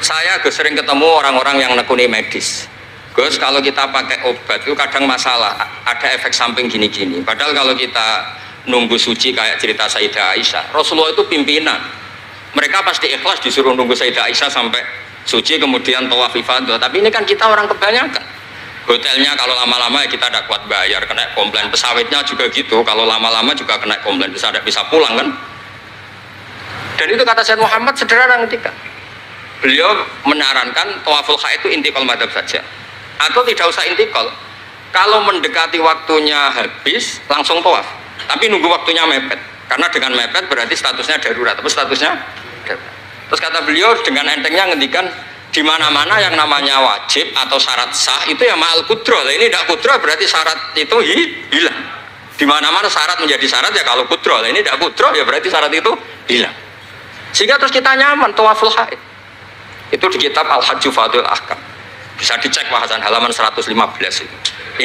Saya sering ketemu orang-orang yang nekuni medis. Gus, kalau kita pakai obat itu kadang masalah, ada efek samping gini-gini. Padahal kalau kita nunggu suci kayak cerita Sayyidah Aisyah, Rasulullah itu pimpinan. Mereka pasti ikhlas disuruh nunggu Sayyidah Aisyah sampai suci kemudian tawaf ifadah. Tapi ini kan kita orang kebanyakan. Hotelnya kalau lama-lama kita tidak kuat bayar, kena komplain. Pesawatnya juga gitu, kalau lama-lama juga kena komplain, tidak bisa pulang kan. Dan itu kata Sayyid Muhammad sederhana ngetika. Beliau menyarankan tawaful haid itu intikal madhab saja, atau tidak usah intikal. Kalau mendekati waktunya habis langsung tawaf, tapi nunggu waktunya mepet, karena dengan mepet berarti statusnya darurat, tapi statusnya darurat. Terus kata beliau dengan entengnya ngendikan di mana-mana yang namanya wajib atau syarat sah itu ya ma'al kudroh. Ini tidak kudroh berarti syarat itu hilang. Di mana-mana syarat menjadi syarat ya kalau kudroh. Ini tidak kudroh ya berarti syarat itu hilang. Sehingga terus kita nyaman tawaful haid. Itu di kitab Al-Hajju Fadul Ahkam. Bisa dicek bahasan halaman 115 itu.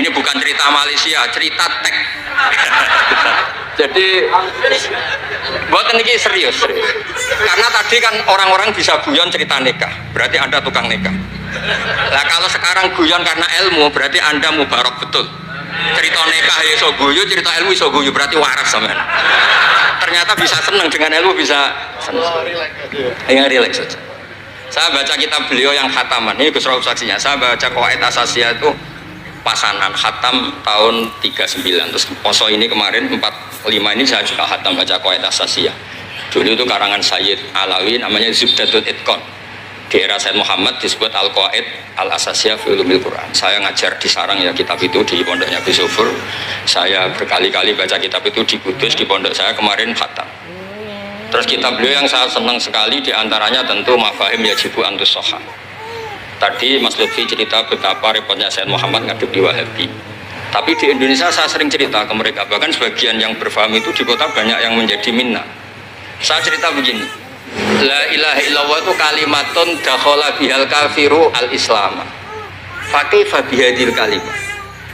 Ini bukan cerita Malaysia, cerita tek. Jadi buat ini serius. Karena tadi kan orang-orang bisa guyon cerita nikah, berarti Anda tukang nikah. Nah kalau sekarang guyon karena ilmu, berarti Anda mubarok betul. Cerita nikah ya iso guyu, cerita ilmu iso guyu, berarti waras sampean. Ternyata bisa senang dengan ilmu, bisa senang. Ya relax saja. Saya baca kitab beliau yang khataman, ini Gus Rauf saksinya. Saya baca Qawaid Asasiyah itu pasanan khatam tahun 39. Terus poso ini kemarin 45 ini saya juga khatam baca Qawaid Asasiyah. Dulu itu karangan Sayyid Alawi namanya Zubdatul Itqan. Di era Sayyid Muhammad disebut Al-Qawaid Al-Asasiyah fi Ulumil Quran. Saya ngajar di Sarang ya kitab itu di pondoknya Gus Sufur. Saya berkali-kali baca kitab itu di Kudus di pondok saya kemarin khatam. Terus kitab beliau yang saya senang sekali diantaranya tentu Mafahim Yajibu Antus Soha. Tadi Mas Lutfi cerita betapa repotnya Sayyid Muhammad ngadep di Wahabi. Tapi di Indonesia saya sering cerita ke mereka, bahkan sebagian yang berfaham itu di kota banyak yang menjadi minna. Saya cerita begini, la ilaha illallah itu kalimatun dakhala bihal kafiru al-islam. Fakaifa bihadil kalimah.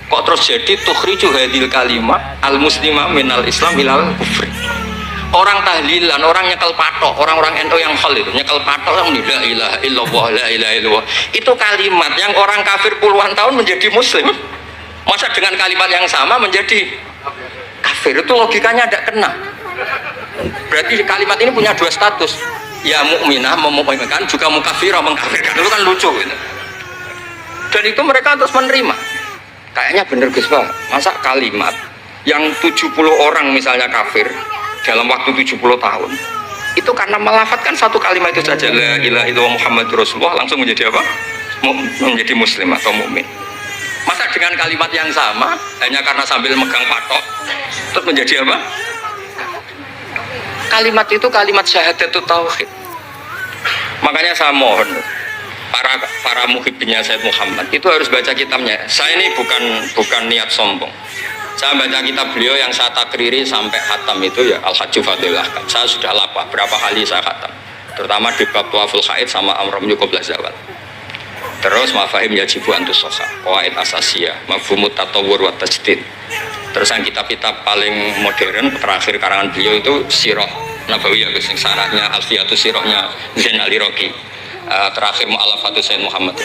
Kok terus jadi tukhriju hadil kalimah al-muslimah minal islam ilal kufri. Orang tahlilan, orang nyekel patok, orang-orang NU yang hal itu nyekel patok yang la ilaha illallah, la ilaha illallah. Itu kalimat yang orang kafir puluhan tahun menjadi muslim. Masa dengan kalimat yang sama menjadi kafir? Itu logikanya tidak kena. Berarti kalimat ini punya dua status. Ya mukminah memukminkan, juga mukafirah mengkafirkan. Itu kan lucu gitu. Dan itu mereka terus menerima. Kayaknya bener Gus Pak. Masa kalimat yang 70 orang misalnya kafir dalam waktu 70 tahun itu karena melafatkan satu kalimat itu saja la ilaha illallah Muhammadur Rasulullah langsung menjadi apa? Menjadi muslim atau mukmin. Masa dengan kalimat yang sama hanya karena sambil megang patok terus menjadi apa? Kalimat itu kalimat syahadatul tauhid. Makanya saya mohon para muhibbinya Sayyid Muhammad itu harus baca kitabnya. Saya ini bukan niat sombong. Saya baca kitab beliau yang saya takriri sampai khatam itu ya Al-Hajju Fadul Ahkam. Saya sudah lapah berapa kali saya khatam, terutama di bab tawaful haid sama amrun qabla zawal. Terus mafahim yajibu antus soha, qawaid asasiyah, mafhumut tatawwur wa tajdid. Terus yang kitab-kitab paling modern terakhir karangan beliau itu Sirah Nabawiyah, yang syaratnya Alfiyatus Sirahnya Zain al-Iraqi, terakhir Mu'alafatus Sayyid Muhammad.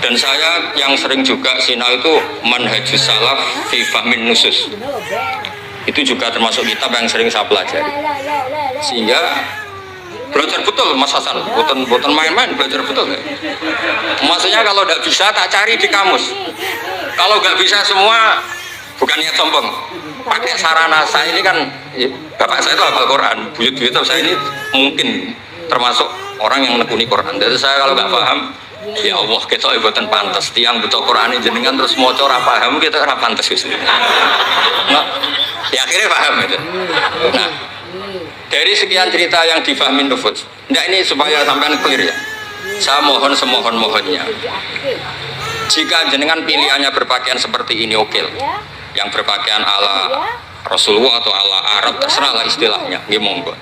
Dan saya yang sering juga sinau itu Manhajus Salaf fi Fahmin Nusus. Itu juga termasuk kitab yang sering saya pelajari. Sehingga belajar betul Mas Hasan, bukan main-main, belajar betul. Maksudnya kalau tidak bisa tak cari di kamus. Kalau nggak bisa semua bukan niat sombong. Pakai sarana saya ini kan bapak saya itu hafal Quran, buyut-buyut saya ini mungkin termasuk orang yang nekuni Quran. Jadi saya kalau nggak paham, ya Allah kita ibadah pantas tiang betul Quran ini jenengan terus mau ora paham kita ora pantas wis. Nah, ya akhirnya paham itu. Nah, dari sekian cerita yang difahami nufus, enggak ini supaya sampean clear ya. Saya mohon semohon-mohonnya. Jika jenengan pilihannya berpakaian seperti ini oke. Yang berpakaian ala Rasulullah atau ala Arab terserah lah istilahnya, nggih monggo.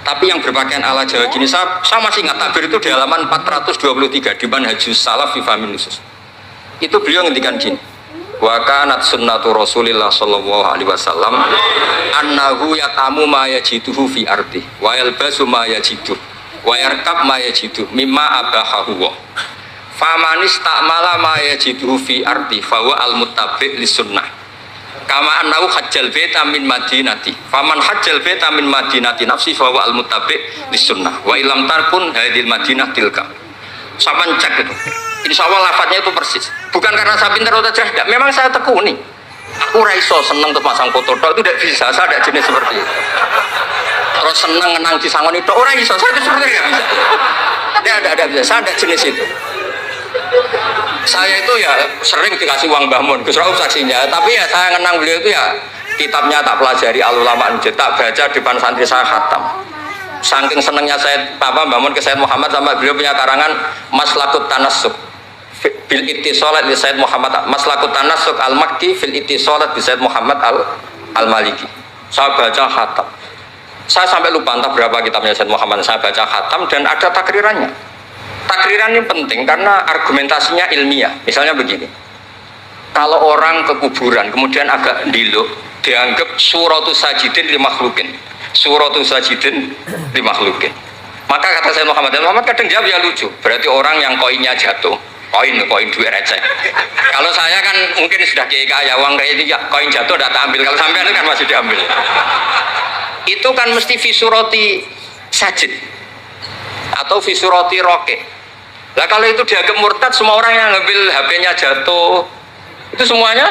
Tapi yang berpakaian ala Jawa gini, saya masih ingat takbir itu di halaman 423 di Manhajus Salaf fi Fahmin Nusus. Itu beliau ngendikan gini, wa kanat sunnatu Rasulillah sallallahu alaihi wasallam annahu yatamu ma yajiduhu fi ardi wa yalbasu ma yajidu wa yarkab ma yajidu mimma abahahu wa famanis ta'mala ma yajiduhu fi ardi fa huwa al-muttabi' lisunnah kama annahu hajjal baita min madinati faman hajjal baita min madinati nafsi fa huwa al-muttabi' lisunnah wa ilam tarkun hadil madinah tilka. Sampeyan cek itu Insya Allah lafadznya itu persis. Bukan karena saya pintar atau cerdas, memang saya tekuni. Aku raiso seneng untuk pasang foto itu tidak bisa, saya tidak jenis seperti itu. Terus seneng ngenang di sangon itu orang iso, saya itu seperti tidak bisa. Tidak bisa, saya tidak jenis itu. Saya itu ya sering dikasih uang Mbah Mun, Gus Rauf saksinya. Tapi ya saya ngenang beliau itu ya kitabnya tak pelajari al-ulama tak baca depan santri saya khatam. Saking senengnya saya Mbah Mun ke Sayyid Muhammad sampai beliau punya karangan Maslakut Tanassuk bil ittisalat di Sayyid Muhammad, Maslakut Tanassuk al-Makki fil ittisalat di Sayyid Muhammad al-Maliki. Saya baca khatam. Saya sampai lupa entah berapa kitabnya Sayyid Muhammad, saya baca khatam dan ada takrirannya. Takriran ini penting karena argumentasinya ilmiah. Misalnya begini, kalau orang ke kuburan kemudian agak diluk, dianggap suratus sajidin li makhlukin, suratus sajidin li makhlukin. Maka kata Sayyid Muhammad kadang jawab ya lucu, berarti orang yang koinnya jatuh, koin duit receh. Kalau saya kan mungkin sudah kaya uang kayak ini, koin jatuh tidak ambil, kalau sampai itu kan masih diambil. Itu kan mesti fisuroti sajid atau fisuroti roke. Lah kalau itu dianggap murtad, semua orang yang ngambil HP-nya jatuh itu semuanya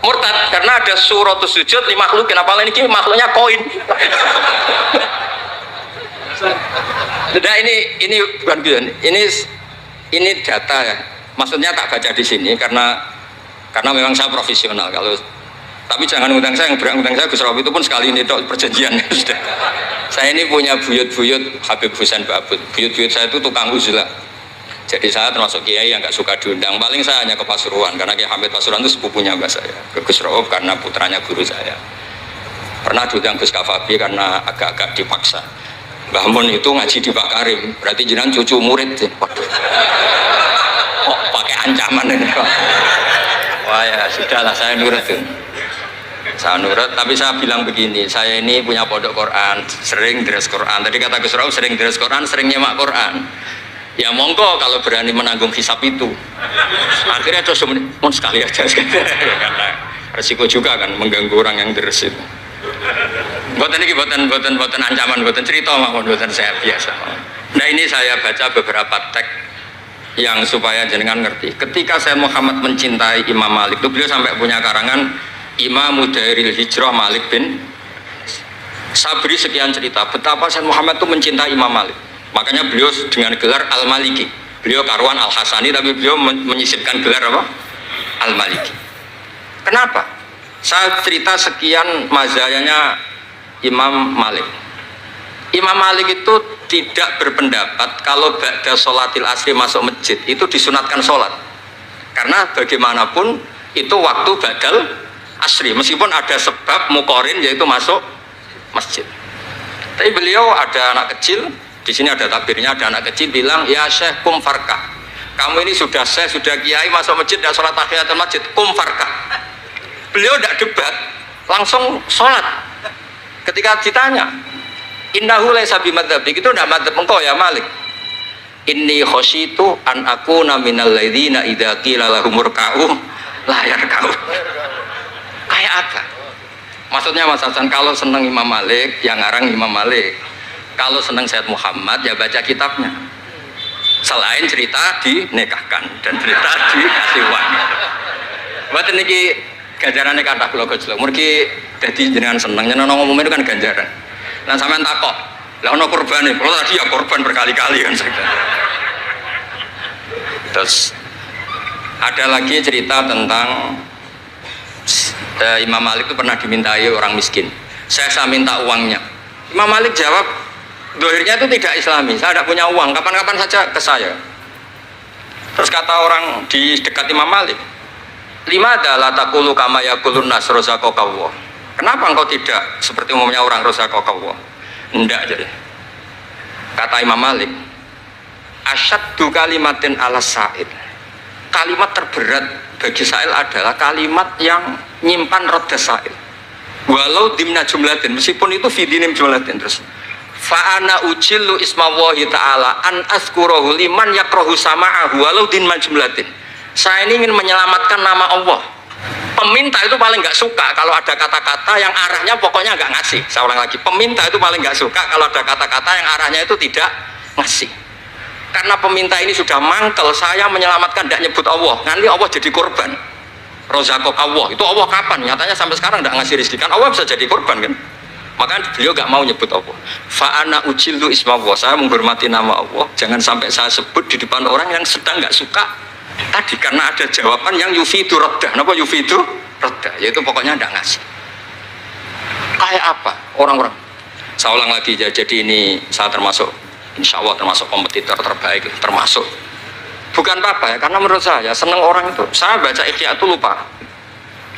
murtad karena ada suratus sujud li makhlukin, apalagi ini makhluknya koin. Nah ini bukan gitu, ini data ya. Maksudnya tak baca di sini karena memang saya profesional. Kalau tapi jangan ngundang saya, yang berangutang saya Gus Rauf itu pun sekali ini dok perjanjian sudah. Saya ini punya buyut-buyut Habib Husain Babut. Buyut-buyut saya itu tukang uzlah. Jadi saya termasuk kiai yang nggak suka diundang. Paling saya hanya ke Pasuruan karena Kiai Hamid Pasuruan itu sepupunya mbak saya. Ke Gus Rauf karena putranya guru saya. Pernah diundang Gus Kafabi karena agak-agak dipaksa. Mbah Mun itu ngaji di Pak Karim, berarti jenengan cucu murid. Waduh. Kok pakai ancaman ini Pak? Wah ya sudahlah, saya nurut tuh. Saya nurut, tapi saya bilang begini, saya ini punya pondok Quran, sering deres Quran. Tadi kata Gus Rauf sering deres Quran, sering nyemak Quran. Ya monggo kalau berani menanggung hisab itu. Akhirnya terus mau sekali aja. Karena resiko juga kan mengganggu orang yang deres itu. Buatan ini buatan ancaman, buatan cerita maupun buatan saya biasa. Nah ini saya baca beberapa teks yang supaya jenengan ngerti. Ketika saya Muhammad mencintai Imam Malik itu beliau sampai punya karangan Imam Mudairil Hijrah Malik bin Sabri, sekian cerita betapa Sayyid Muhammad itu mencintai Imam Malik. Makanya beliau dengan gelar Al-Maliki. Beliau karuan Al-Hasani tapi beliau menyisipkan gelar apa? Al-Maliki. Kenapa? Saya cerita sekian mazhayanya Imam Malik. Imam Malik itu tidak berpendapat kalau ba'da sholatil asri masuk masjid itu disunatkan sholat. Karena bagaimanapun itu waktu ba'dal asri, meskipun ada sebab mukorin yaitu masuk masjid. Tapi beliau ada anak kecil, di sini ada takbirnya, ada anak kecil bilang ya Syekh kum farkah, kamu ini sudah Syekh, sudah kiai, masuk masjid dan sholat tahiyatul masjid, kum farkah. Beliau tidak debat, langsung sholat. Ketika ditanya innahu laisa bimadzhabik, itu tidak madzhab engkau ya Malik. Inni khosyitu an akuna minal ladzina idza qila lahum murka'u la yarka'u. Kayak apa? Maksudnya Mas Hasan, kalau senang Imam Malik, yang ngarang Imam Malik. Kalau senang Sayyid Muhammad, ya baca kitabnya. Selain cerita dinikahkan dan cerita dikasih uang. Buat ini ganjarannya kata kula gojlok. Mergi dadi jenengan seneng, nyeneng ngomong itu kan ganjaran. Nah sampean takok, lah ono kurbane, kalau tadi ya korban berkali-kali kan. Terus ada lagi cerita tentang Imam Malik itu pernah dimintai orang miskin. Saya minta uangnya. Imam Malik jawab, dohirnya itu tidak Islami. Saya tidak punya uang. Kapan-kapan saja ke saya. Terus kata orang di dekat Imam Malik, lima adalah takulu kama yakulun nas rozaqakallah. Kenapa engkau tidak seperti umumnya orang rozaqakallah? Enggak jadi. Kata Imam Malik, asyaddu kalimatin ala sa'id. Kalimat terberat bagi sa'il adalah kalimat yang nyimpan roda sa'il. Walau dimna jumlatin, meskipun itu fidinim jumlatin. Terus fa'ana ujillu ismawahi ta'ala an azkurahu liman yakrohu sama'ahu walau dimna jumlatin. Saya ini ingin menyelamatkan nama Allah. Peminta itu paling nggak suka kalau ada kata-kata yang arahnya pokoknya nggak ngasih. Saya ulang lagi, peminta itu paling nggak suka kalau ada kata-kata yang arahnya itu tidak ngasih. Karena peminta ini sudah mangkel, saya menyelamatkan tidak nyebut Allah, nanti Allah jadi korban. Rozakok Allah, itu Allah kapan? Nyatanya sampai sekarang tidak ngasih rezeki, kan Allah bisa jadi korban kan? Makanya beliau gak mau nyebut Allah. Fa'ana ujillu ismawah, saya menghormati nama Allah, jangan sampai saya sebut di depan orang yang sedang gak suka tadi, karena ada jawaban yang yufidu raddah. Kenapa yufidu raddah? Yaitu pokoknya tidak ngasih. Kayak apa orang-orang? Saya ulang lagi ya, jadi ini saya termasuk, insya Allah termasuk kompetitor terbaik, termasuk. Bukan apa ya, karena menurut saya seneng orang itu. Saya baca Ikhya itu lupa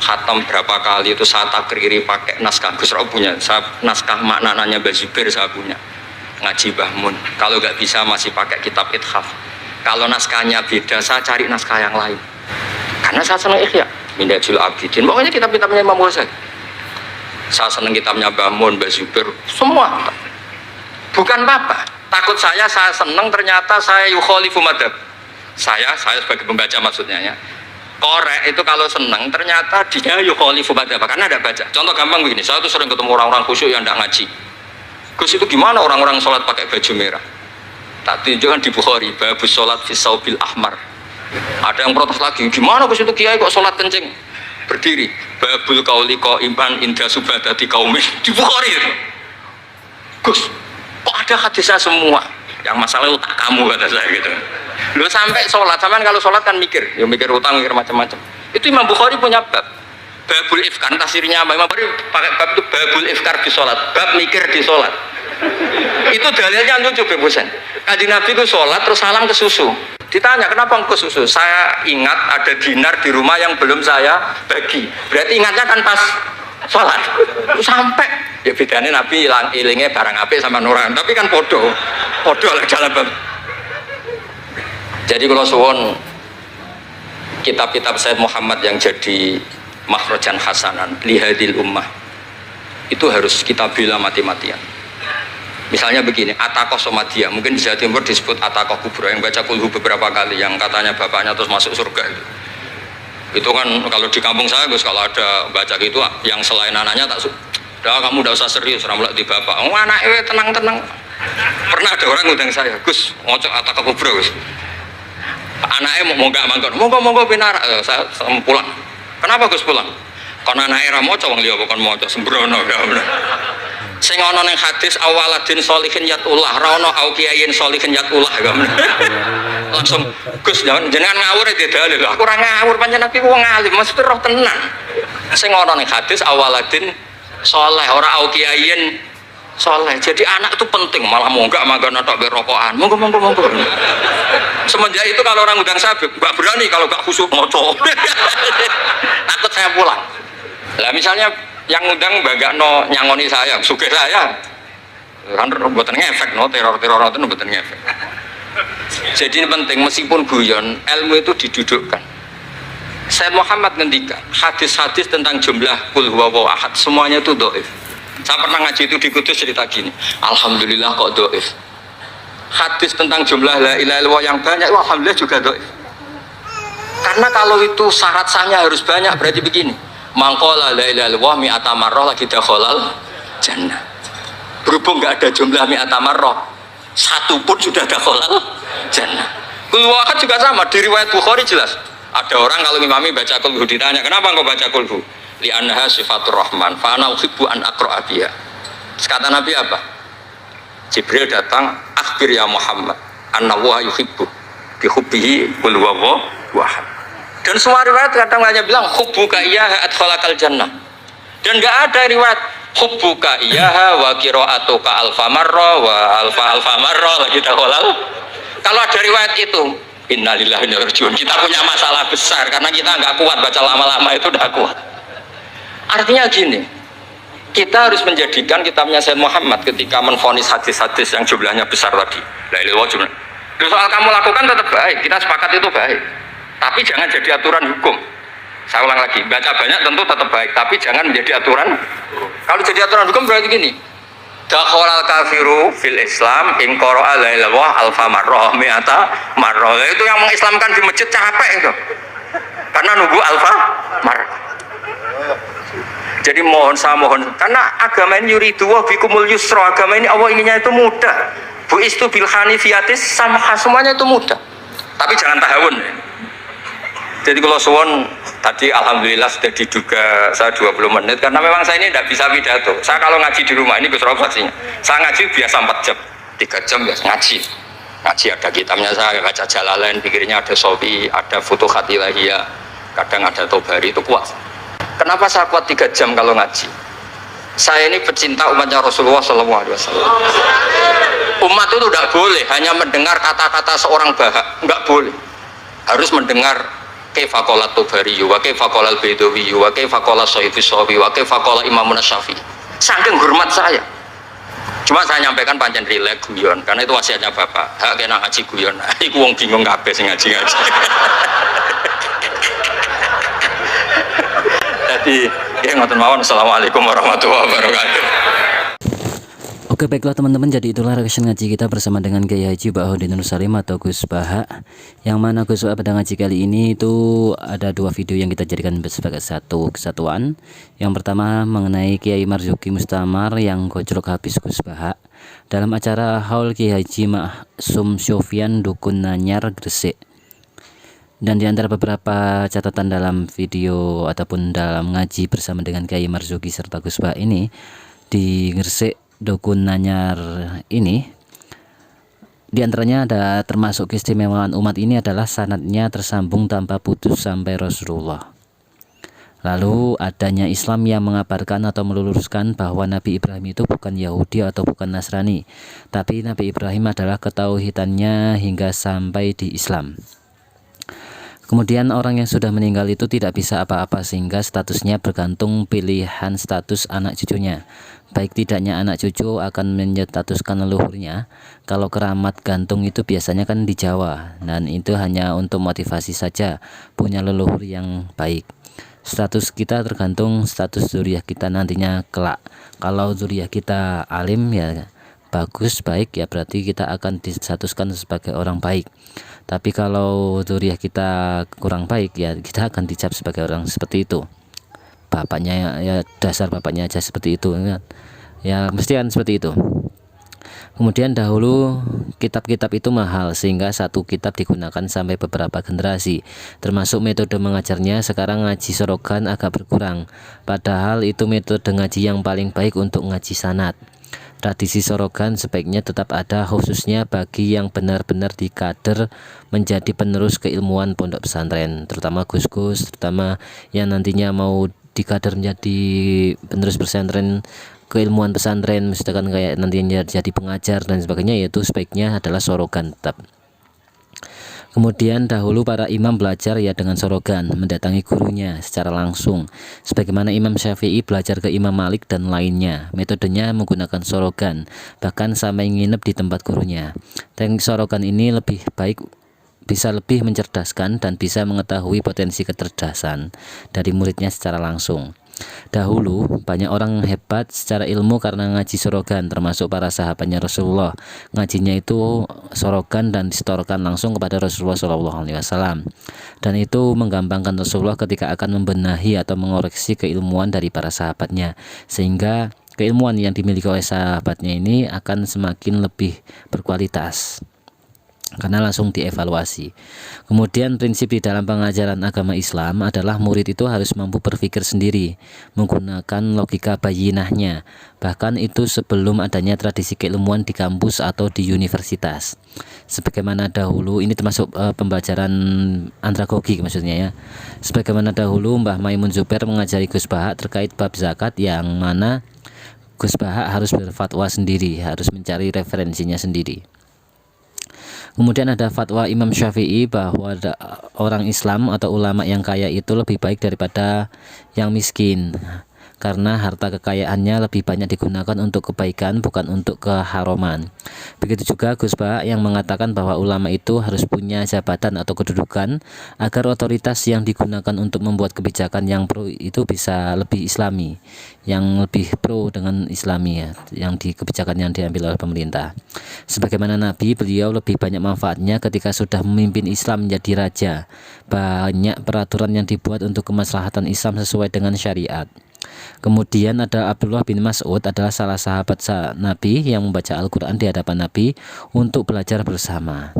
khatam berapa kali, itu saya takriri pakai naskah Gus Rau punya, saya naskah maknanya Mbah Zubair saya punya, ngaji Bahmun. Kalau nggak bisa masih pakai kitab Ithaf. Kalau naskahnya beda, saya cari naskah yang lain. Karena saya seneng Ikhya, Minhajul Abidin, pokoknya kitab-kitabnya Imam Ghazali. Saya seneng kitabnya Bahmun, Mbah Zubair, semua. Bukan apa, takut saya seneng ternyata saya yukhalifu madhab. Saya sebagai pembaca maksudnya ya, korek itu kalau seneng ternyata dia yukhalifu madhab, karena ada baca. Contoh gampang begini, saya tuh sering ketemu orang-orang khusyuk yang tidak ngaji. Gus, itu gimana orang-orang sholat pakai baju merah? Tak tunjukkan di Bukhari, babus sholat fi saubil ahmar. Ada yang protes lagi, gimana Gus itu kiai kok sholat kencing berdiri? Babul qauli qaiman inda subadati qaumin, di Bukhari. Gus, kok ada hadisnya semua? Yang masalah otak kamu, kata saya gitu. Lu sampai sholat, sampean kalau sholat kan mikir, ya mikir utang, mikir macam-macam. Itu Imam Bukhari punya bab, babul ifkar, tafsirnya apa? Imam Bukhari pakai bab itu babul ifkar di sholat, bab mikir di sholat. Itu dalilnya lucu bebusan. Kanjeng Nabi itu sholat terus salam ke susu. Ditanya kenapa ke susu? Saya ingat ada dinar di rumah yang belum saya bagi. Berarti ingatnya kan pas sholat. Sampai ya bedanya Nabi ilingnya barang apik sama nuran, tapi kan podo lah jalan bab. Jadi kalau suwon kitab-kitab Sayyid Muhammad yang jadi makhrajan hasanan lihadil ummah itu harus kita bela mati-matian. Misalnya begini, Ataqah Somadia, mungkin di Jawa Timur disebut Ataqah Kubro, yang baca kulhu beberapa kali, yang katanya bapaknya terus masuk surga itu. Itu kan kalau di kampung saya Gus, kalau ada baca gitu yang selain anaknya tak udah kamu udah usah serius ramlak di bapak. Oh anaknya tenang-tenang. Pernah ada orang ngundang saya, Gus, ngocok Ataqah Kubro Gus. Anaknya mau nggak mangkon, monggo pinar, saya pulang. Kenapa Gus pulang? Karena anaknya ramoco wong liya bukan moco sembrono ya bener. Sing ana ning hadis awaladin sholihin yatullah, ra ono au kiyayin sholihin yatullah ya bener. Langsung Gus jenengan ngawur ya dalil. Aku ora ngawur pancen aku wong alim, mesti roh tenan. Sing ana ning hadis awaladin sholeh ora au kiyayin soleh. Jadi anak itu penting, malah mau enggak makan atau berokokan. Monggo. Semenjak itu kalau orang udang saya enggak berani kalau enggak khusyuk ngocok. Takut saya pulang. Lah misalnya yang undang bagakno nyangoni saya, sugih saya. Kan mboten ngefek no, teror itu mboten ngefek. Jadi ini penting, meskipun guyon, ilmu itu didudukkan. Sayyid Muhammad ngendikan, hadis-hadis tentang jumlah kul huwallahu ahad semuanya itu dhaif. Saya pernah ngaji itu di Kudus cerita gini, alhamdulillah kok dhaif. Hadis tentang jumlah la ilaha illallah yang banyak, alhamdulillah juga dhaif. Karena kalau itu syarat sahnya harus banyak, berarti begini, mangqala la ilaha illallah mi'ata marrah lagi dakhalal jannah. Berhubung nggak ada jumlah mi'ata marrah, satu pun sudah dakhalal jannah. Kul huwallahu ahad juga sama, di riwayat Bukhari jelas. Ada orang kalau ngimami baca kulhu, ditanya kenapa engkau baca kulhu? Li'annaha sifatur rahman fa ana uhibbu an aqra'a biha. Kata Nabi apa? Jibril datang, akhbir ya Muhammad anna wa yuhibbu bi hubbihi qul huwallahu ahad. Dan semua riwayat kadang hanya bilang hubbuka iyyaha adkhalakal jannah. Dan enggak ada riwayat hubbuka iyyaha wa qira'atuka alfa marra wa alfa marra lagi dakhalal. Kalau ada riwayat itu innalillahi wa inna ilaihi raji'un, kita punya masalah besar karena kita nggak kuat baca lama-lama itu udah kuat. Artinya gini, kita harus menjadikan kitabnya Sayyid Muhammad ketika menvonis hadis-hadis yang jumlahnya besar tadi. La ilaha illallah. Soal kamu lakukan tetap baik, kita sepakat itu baik. Tapi jangan jadi aturan hukum. Saya ulang lagi, baca banyak tentu tetap baik, tapi jangan menjadi aturan. Kalau jadi aturan hukum berarti gini. Dakhalal kafiru fil Islam in qara'a la ilaha illallah alfa marrah mi'ata marrah. Itu yang mengislamkan di masjid capek itu. Karena nunggu alfa marrah. Jadi saya mohon karena agama ini yuridu wa bikumul yusra, agama ini Allah inginnya itu mudah. Buistu bil hanifiyatis samha, semuanya itu mudah. Tapi jangan tahawun. Jadi kalau suwon tadi alhamdulillah sudah diduga saya 20 menit karena memang saya ini tidak bisa pidato. Saya kalau ngaji di rumah ini Gus Rob saksinya. Saya ngaji biasa 4 jam, 3 jam biasa ngaji. Ngaji ada kitabnya, saya baca Jalalain, pikirnya ada Sofi, ada Futuhat Ilahiyah, kadang ada Tobari, itu kuat. Kenapa saya kuat 3 jam kalau ngaji? Saya ini pecinta umatnya Rasulullah SAW. Umat itu tidak boleh hanya mendengar kata-kata seorang bahak, enggak boleh. Harus mendengar kaifa qala Tobari, wa kaifa qala Al-Baidawi, wa kaifa qala Syafi'i Shafi, wa kaifa qala Imam Syafi'i. Saking hormat saya. Cuma saya nyampaikan pancen rileks guyon karena itu wasiatnya Bapak. Hak kena ngaji guyon. Iku wong bingung kabeh sing ngaji-ngaji. Jadi, ya ngoten mawon. Assalamualaikum warahmatullahi wabarakatuh. Oke, baiklah teman-teman, jadi itulah reaction ngaji kita bersama dengan Kiai Haji Bahaudin Nur Salim atau Gus Baha. Yang mana Gus Baha pada ngaji kali ini itu ada 2 video yang kita jadikan sebagai satu kesatuan. Yang pertama mengenai Kiai Marzuki Mustamar yang gojlok habis Gus Baha dalam acara Haul Kiai Haji Maksum Sofyan Dukun Nanyar Gresik. Dan di antara beberapa catatan dalam video ataupun dalam ngaji bersama dengan Kiai Marzuki serta Gus Baha ini di Gresik Dukun Nanyar ini, diantaranya ada termasuk keistimewaan umat ini adalah sanadnya tersambung tanpa putus sampai Rasulullah. Lalu adanya Islam yang mengabarkan atau meluruskan bahwa Nabi Ibrahim itu bukan Yahudi atau bukan Nasrani, tapi Nabi Ibrahim adalah ketauhidannya hingga sampai di Islam. Kemudian orang yang sudah meninggal itu tidak bisa apa-apa sehingga statusnya bergantung pilihan status anak cucunya. Baik tidaknya anak cucu akan menstatuskan leluhurnya. Kalau keramat gantung itu biasanya kan di Jawa, dan itu hanya untuk motivasi saja, punya leluhur yang baik. Status kita tergantung status zuriyah kita nantinya kelak. Kalau zuriyah kita alim ya bagus, baik, ya berarti kita akan distatuskan sebagai orang baik. Tapi kalau zuriyah kita kurang baik ya kita akan dicap sebagai orang seperti itu. Bapaknya ya dasar bapaknya aja seperti itu ya mesti kan seperti itu. Kemudian dahulu kitab-kitab itu mahal sehingga satu kitab digunakan sampai beberapa generasi. Termasuk metode mengajarnya sekarang ngaji sorogan agak berkurang. Padahal itu metode ngaji yang paling baik untuk ngaji sanad. Tradisi sorogan sebaiknya tetap ada, khususnya bagi yang benar-benar dikader menjadi penerus keilmuan pondok pesantren, terutama gus-gus, terutama yang nantinya mau dikader menjadi penerus pesantren, keilmuan pesantren, misalkan kayak nantinya jadi pengajar dan sebagainya, yaitu sebaiknya adalah sorogan tetap. Kemudian dahulu para imam belajar ya dengan sorogan, mendatangi gurunya secara langsung. Sebagaimana Imam Syafi'i belajar ke Imam Malik dan lainnya, metodenya menggunakan sorogan, bahkan sampai nginep di tempat gurunya. Teknik sorogan ini lebih baik, bisa lebih mencerdaskan dan bisa mengetahui potensi kecerdasan dari muridnya secara langsung. Dahulu banyak orang hebat secara ilmu karena ngaji sorogan, termasuk para sahabatnya Rasulullah. Ngajinya itu sorogan dan disetorkan langsung kepada Rasulullah SAW. Dan itu menggampangkan Rasulullah ketika akan membenahi atau mengoreksi keilmuan dari para sahabatnya, sehingga keilmuan yang dimiliki oleh sahabatnya ini akan semakin lebih berkualitas karena langsung dievaluasi. Kemudian prinsip di dalam pengajaran agama Islam adalah murid itu harus mampu berpikir sendiri menggunakan logika bayinahnya, bahkan itu sebelum adanya tradisi keilmuan di kampus atau di universitas. Sebagaimana dahulu, ini termasuk pembelajaran andragogi maksudnya ya. Sebagaimana dahulu Mbah Maimun Zubair mengajari Gus Baha terkait bab zakat, yang mana Gus Baha harus berfatwa sendiri, harus mencari referensinya sendiri. Kemudian ada fatwa Imam Syafi'i bahwa orang Islam atau ulama yang kaya itu lebih baik daripada yang miskin, karena harta kekayaannya lebih banyak digunakan untuk kebaikan, bukan untuk keharaman. Begitu juga Gus Baha yang mengatakan bahwa ulama itu harus punya jabatan atau kedudukan agar otoritas yang digunakan untuk membuat kebijakan yang pro itu bisa lebih islami, yang lebih pro dengan islami ya, yang di kebijakan yang diambil oleh pemerintah. Sebagaimana Nabi, beliau lebih banyak manfaatnya ketika sudah memimpin Islam menjadi raja. Banyak peraturan yang dibuat untuk kemaslahatan Islam sesuai dengan syariat. Kemudian ada Abdullah bin Mas'ud, adalah salah sahabat Nabi yang membaca Al-Quran di hadapan Nabi untuk belajar bersama.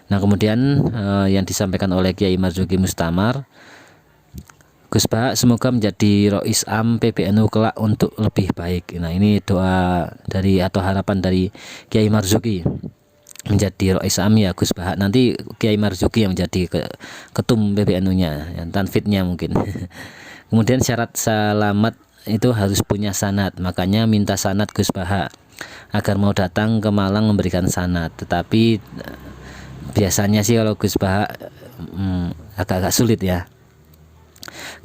Nah kemudian yang disampaikan oleh Kiai Marzuki Mustamar, Gus Bah semoga menjadi Rois Am PBNU kelak untuk lebih baik. Nah ini doa dari atau harapan dari Kiai Marzuki menjadi Rois Am ya Gus Bah. Nanti Kiai Marzuki yang menjadi ketum PBNU-nya, ya, tanfidnya mungkin. Kemudian syarat selamat itu harus punya sanad, makanya minta sanad Gus Bah agar mau datang ke Malang memberikan sanad. Tetapi biasanya sih kalau Gus Bah agak-agak sulit ya.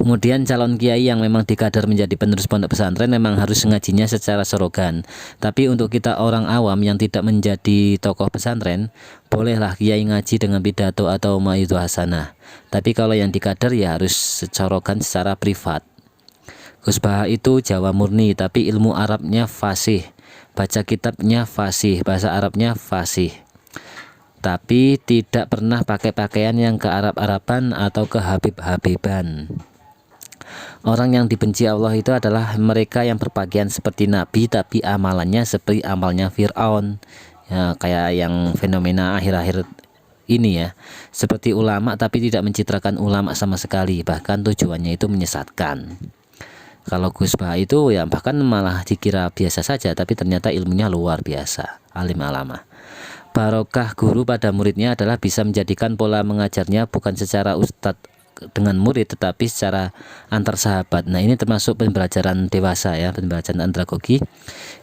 Kemudian calon kiai yang memang dikader menjadi penerus pondok pesantren memang harus ngajinya secara sorogan. Tapi untuk kita orang awam yang tidak menjadi tokoh pesantren, bolehlah kiai ngaji dengan pidato atau mau'izah hasanah. Tapi kalau yang dikader ya harus sorogan secara privat. Gus Bah itu Jawa murni, tapi ilmu Arabnya fasih, baca kitabnya fasih, bahasa Arabnya fasih, tapi tidak pernah pakai pakaian yang ke Arab-Araban atau ke Habib-Habiban. Orang yang dibenci Allah itu adalah mereka yang berpakaian seperti Nabi tapi amalannya seperti amalnya Fir'aun, ya, kayak yang fenomena akhir-akhir ini ya, seperti ulama tapi tidak mencitrakan ulama sama sekali, bahkan tujuannya itu menyesatkan. Kalau Gus Bah itu ya bahkan malah dikira biasa saja, tapi ternyata ilmunya luar biasa, alim alama. Barokah guru pada muridnya adalah bisa menjadikan pola mengajarnya bukan secara ustadz dengan murid, tetapi secara antar sahabat. Nah ini termasuk pembelajaran dewasa ya, pembelajaran andragogi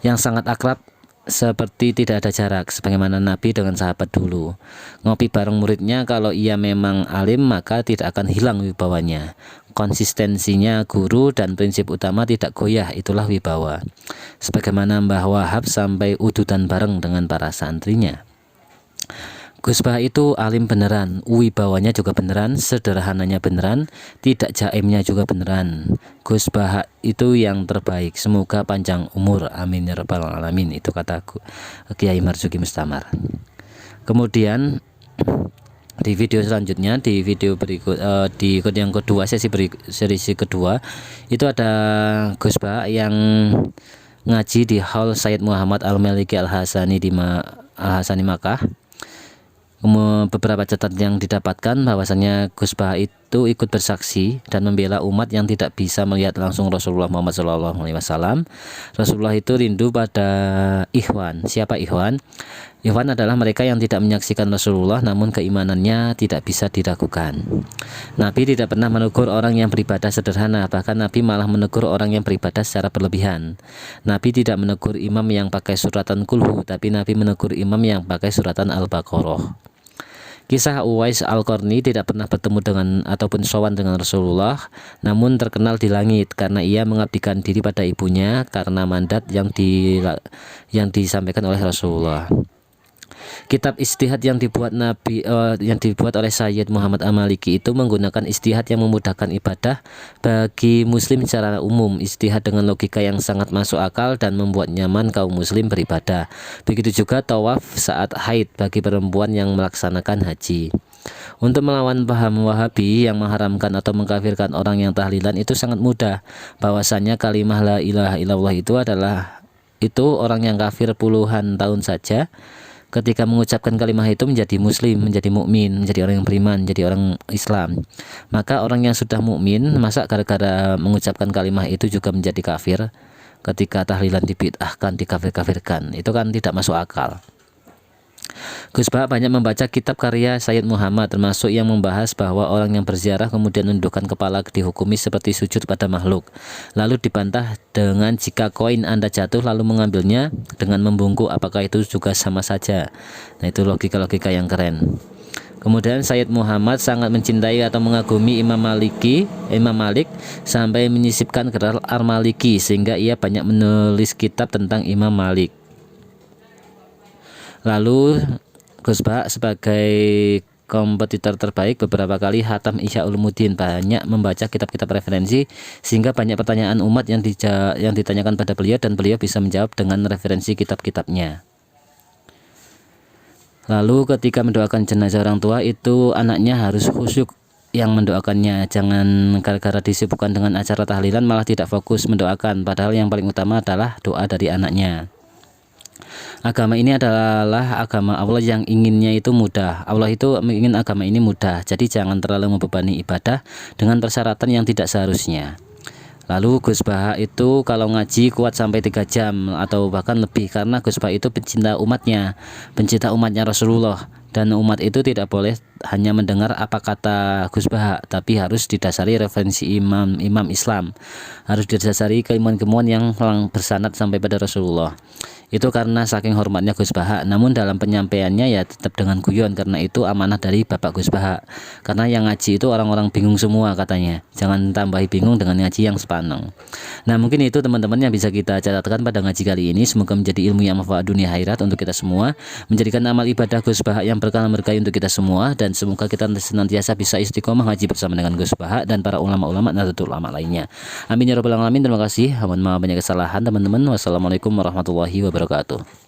yang sangat akrab, seperti tidak ada jarak, sebagaimana Nabi dengan sahabat dulu. Ngopi bareng muridnya, kalau ia memang alim maka tidak akan hilang wibawanya. Konsistensinya guru dan prinsip utama tidak goyah, itulah wibawa. Sebagaimana Mbah Wahab sampai udutan bareng dengan para santrinya. Gus Bah itu alim beneran, wibawanya juga beneran, sederhananya beneran, tidak jaimnya juga beneran. Gus Bah itu yang terbaik, semoga panjang umur, amin ya rabbal alamin. Itu kata Kiai Marzuki Mustamar. Kemudian di video selanjutnya, di video berikut, di yang kedua, sesi kedua itu ada Gus Bah yang ngaji di Haul Sayyid Muhammad Al-Maliki Al-Hasani di Al-Hasani Makkah. Beberapa catatan yang didapatkan bahwasanya Gus Bah itu ikut bersaksi dan membela umat yang tidak bisa melihat langsung Rasulullah Muhammad SAW. Rasulullah itu rindu pada ikhwan. Siapa ikhwan? Ikhwan adalah mereka yang tidak menyaksikan Rasulullah namun keimanannya tidak bisa diragukan. Nabi tidak pernah menegur orang yang beribadah sederhana, bahkan Nabi malah menegur orang yang beribadah secara berlebihan. Nabi tidak menegur imam yang pakai suratan kulhu, tapi Nabi menegur imam yang pakai suratan Al-Baqarah. Kisah Uwais Al-Qarni tidak pernah bertemu dengan ataupun sowan dengan Rasulullah, namun terkenal di langit karena ia mengabdikan diri pada ibunya karena mandat yang disampaikan oleh Rasulullah. Kitab istihad yang dibuat oleh Sayyid Muhammad Al-Maliki itu menggunakan istihad yang memudahkan ibadah bagi muslim secara umum, istihad dengan logika yang sangat masuk akal dan membuat nyaman kaum muslim beribadah. Begitu juga tawaf saat haid bagi perempuan yang melaksanakan haji. Untuk melawan paham Wahabi yang mengharamkan atau mengkafirkan orang yang tahlilan itu sangat mudah. Bahwasanya kalimah la ilaha illallah itu orang yang kafir puluhan tahun saja, ketika mengucapkan kalimat itu menjadi muslim, menjadi mukmin, menjadi orang yang beriman, menjadi orang Islam. Maka orang yang sudah mukmin, masa gara-gara mengucapkan kalimat itu juga menjadi kafir ketika tahlilan dibid'ahkan, dikafir-kafirkan? Itu kan tidak masuk akal. Gus Bah banyak membaca kitab karya Sayyid Muhammad, termasuk yang membahas bahwa orang yang berziarah kemudian menundukkan kepala dihukumi seperti sujud pada makhluk. Lalu dibantah dengan jika koin Anda jatuh lalu mengambilnya dengan membungkuk, apakah itu juga sama saja? Nah itu logika-logika yang keren. Kemudian Sayyid Muhammad sangat mencintai atau mengagumi Imam Malik sampai menyisipkan gelar Al-Maliki, sehingga ia banyak menulis kitab tentang Imam Malik. Lalu Gus Bah sebagai kompetitor terbaik beberapa kali khatam Ihya Ulumuddin, banyak membaca kitab-kitab referensi sehingga banyak pertanyaan umat yang ditanyakan pada beliau dan beliau bisa menjawab dengan referensi kitab-kitabnya. Lalu ketika mendoakan jenazah orang tua itu anaknya harus khusyuk yang mendoakannya. Jangan gara-gara disibukkan dengan acara tahlilan malah tidak fokus mendoakan, padahal yang paling utama adalah doa dari anaknya. Agama ini adalah agama Allah yang inginnya itu mudah. Allah itu ingin agama ini mudah, jadi jangan terlalu membebani ibadah dengan persyaratan yang tidak seharusnya. Lalu Gus Baha itu kalau ngaji kuat sampai 3 jam atau bahkan lebih, karena Gus Baha itu pencinta umatnya Rasulullah, dan umat itu tidak boleh hanya mendengar apa kata Gus Baha, tapi harus didasari referensi imam Islam, harus didasari keilmuan-keilmuan yang bersanad sampai pada Rasulullah. Itu karena saking hormatnya Gus Baha. Namun dalam penyampaiannya ya tetap dengan guyon, karena itu amanah dari Bapak Gus Baha. Karena yang ngaji itu orang-orang bingung semua katanya. Jangan tambahi bingung dengan ngaji yang sepaneng. Nah, mungkin itu teman-teman yang bisa kita catatkan pada ngaji kali ini. Semoga menjadi ilmu yang manfaat dunia akhirat untuk kita semua, menjadikan amal ibadah Gus Baha yang berkah untuk kita semua, dan semoga kita senantiasa bisa istiqomah ngaji bersama dengan Gus Baha dan para ulama-ulama Nahdlatul Ulama lainnya. Amin ya rabbal alamin. Terima kasih. Mohon maaf banyak kesalahan teman-teman. Wassalamualaikum warahmatullahi wabarakatuh.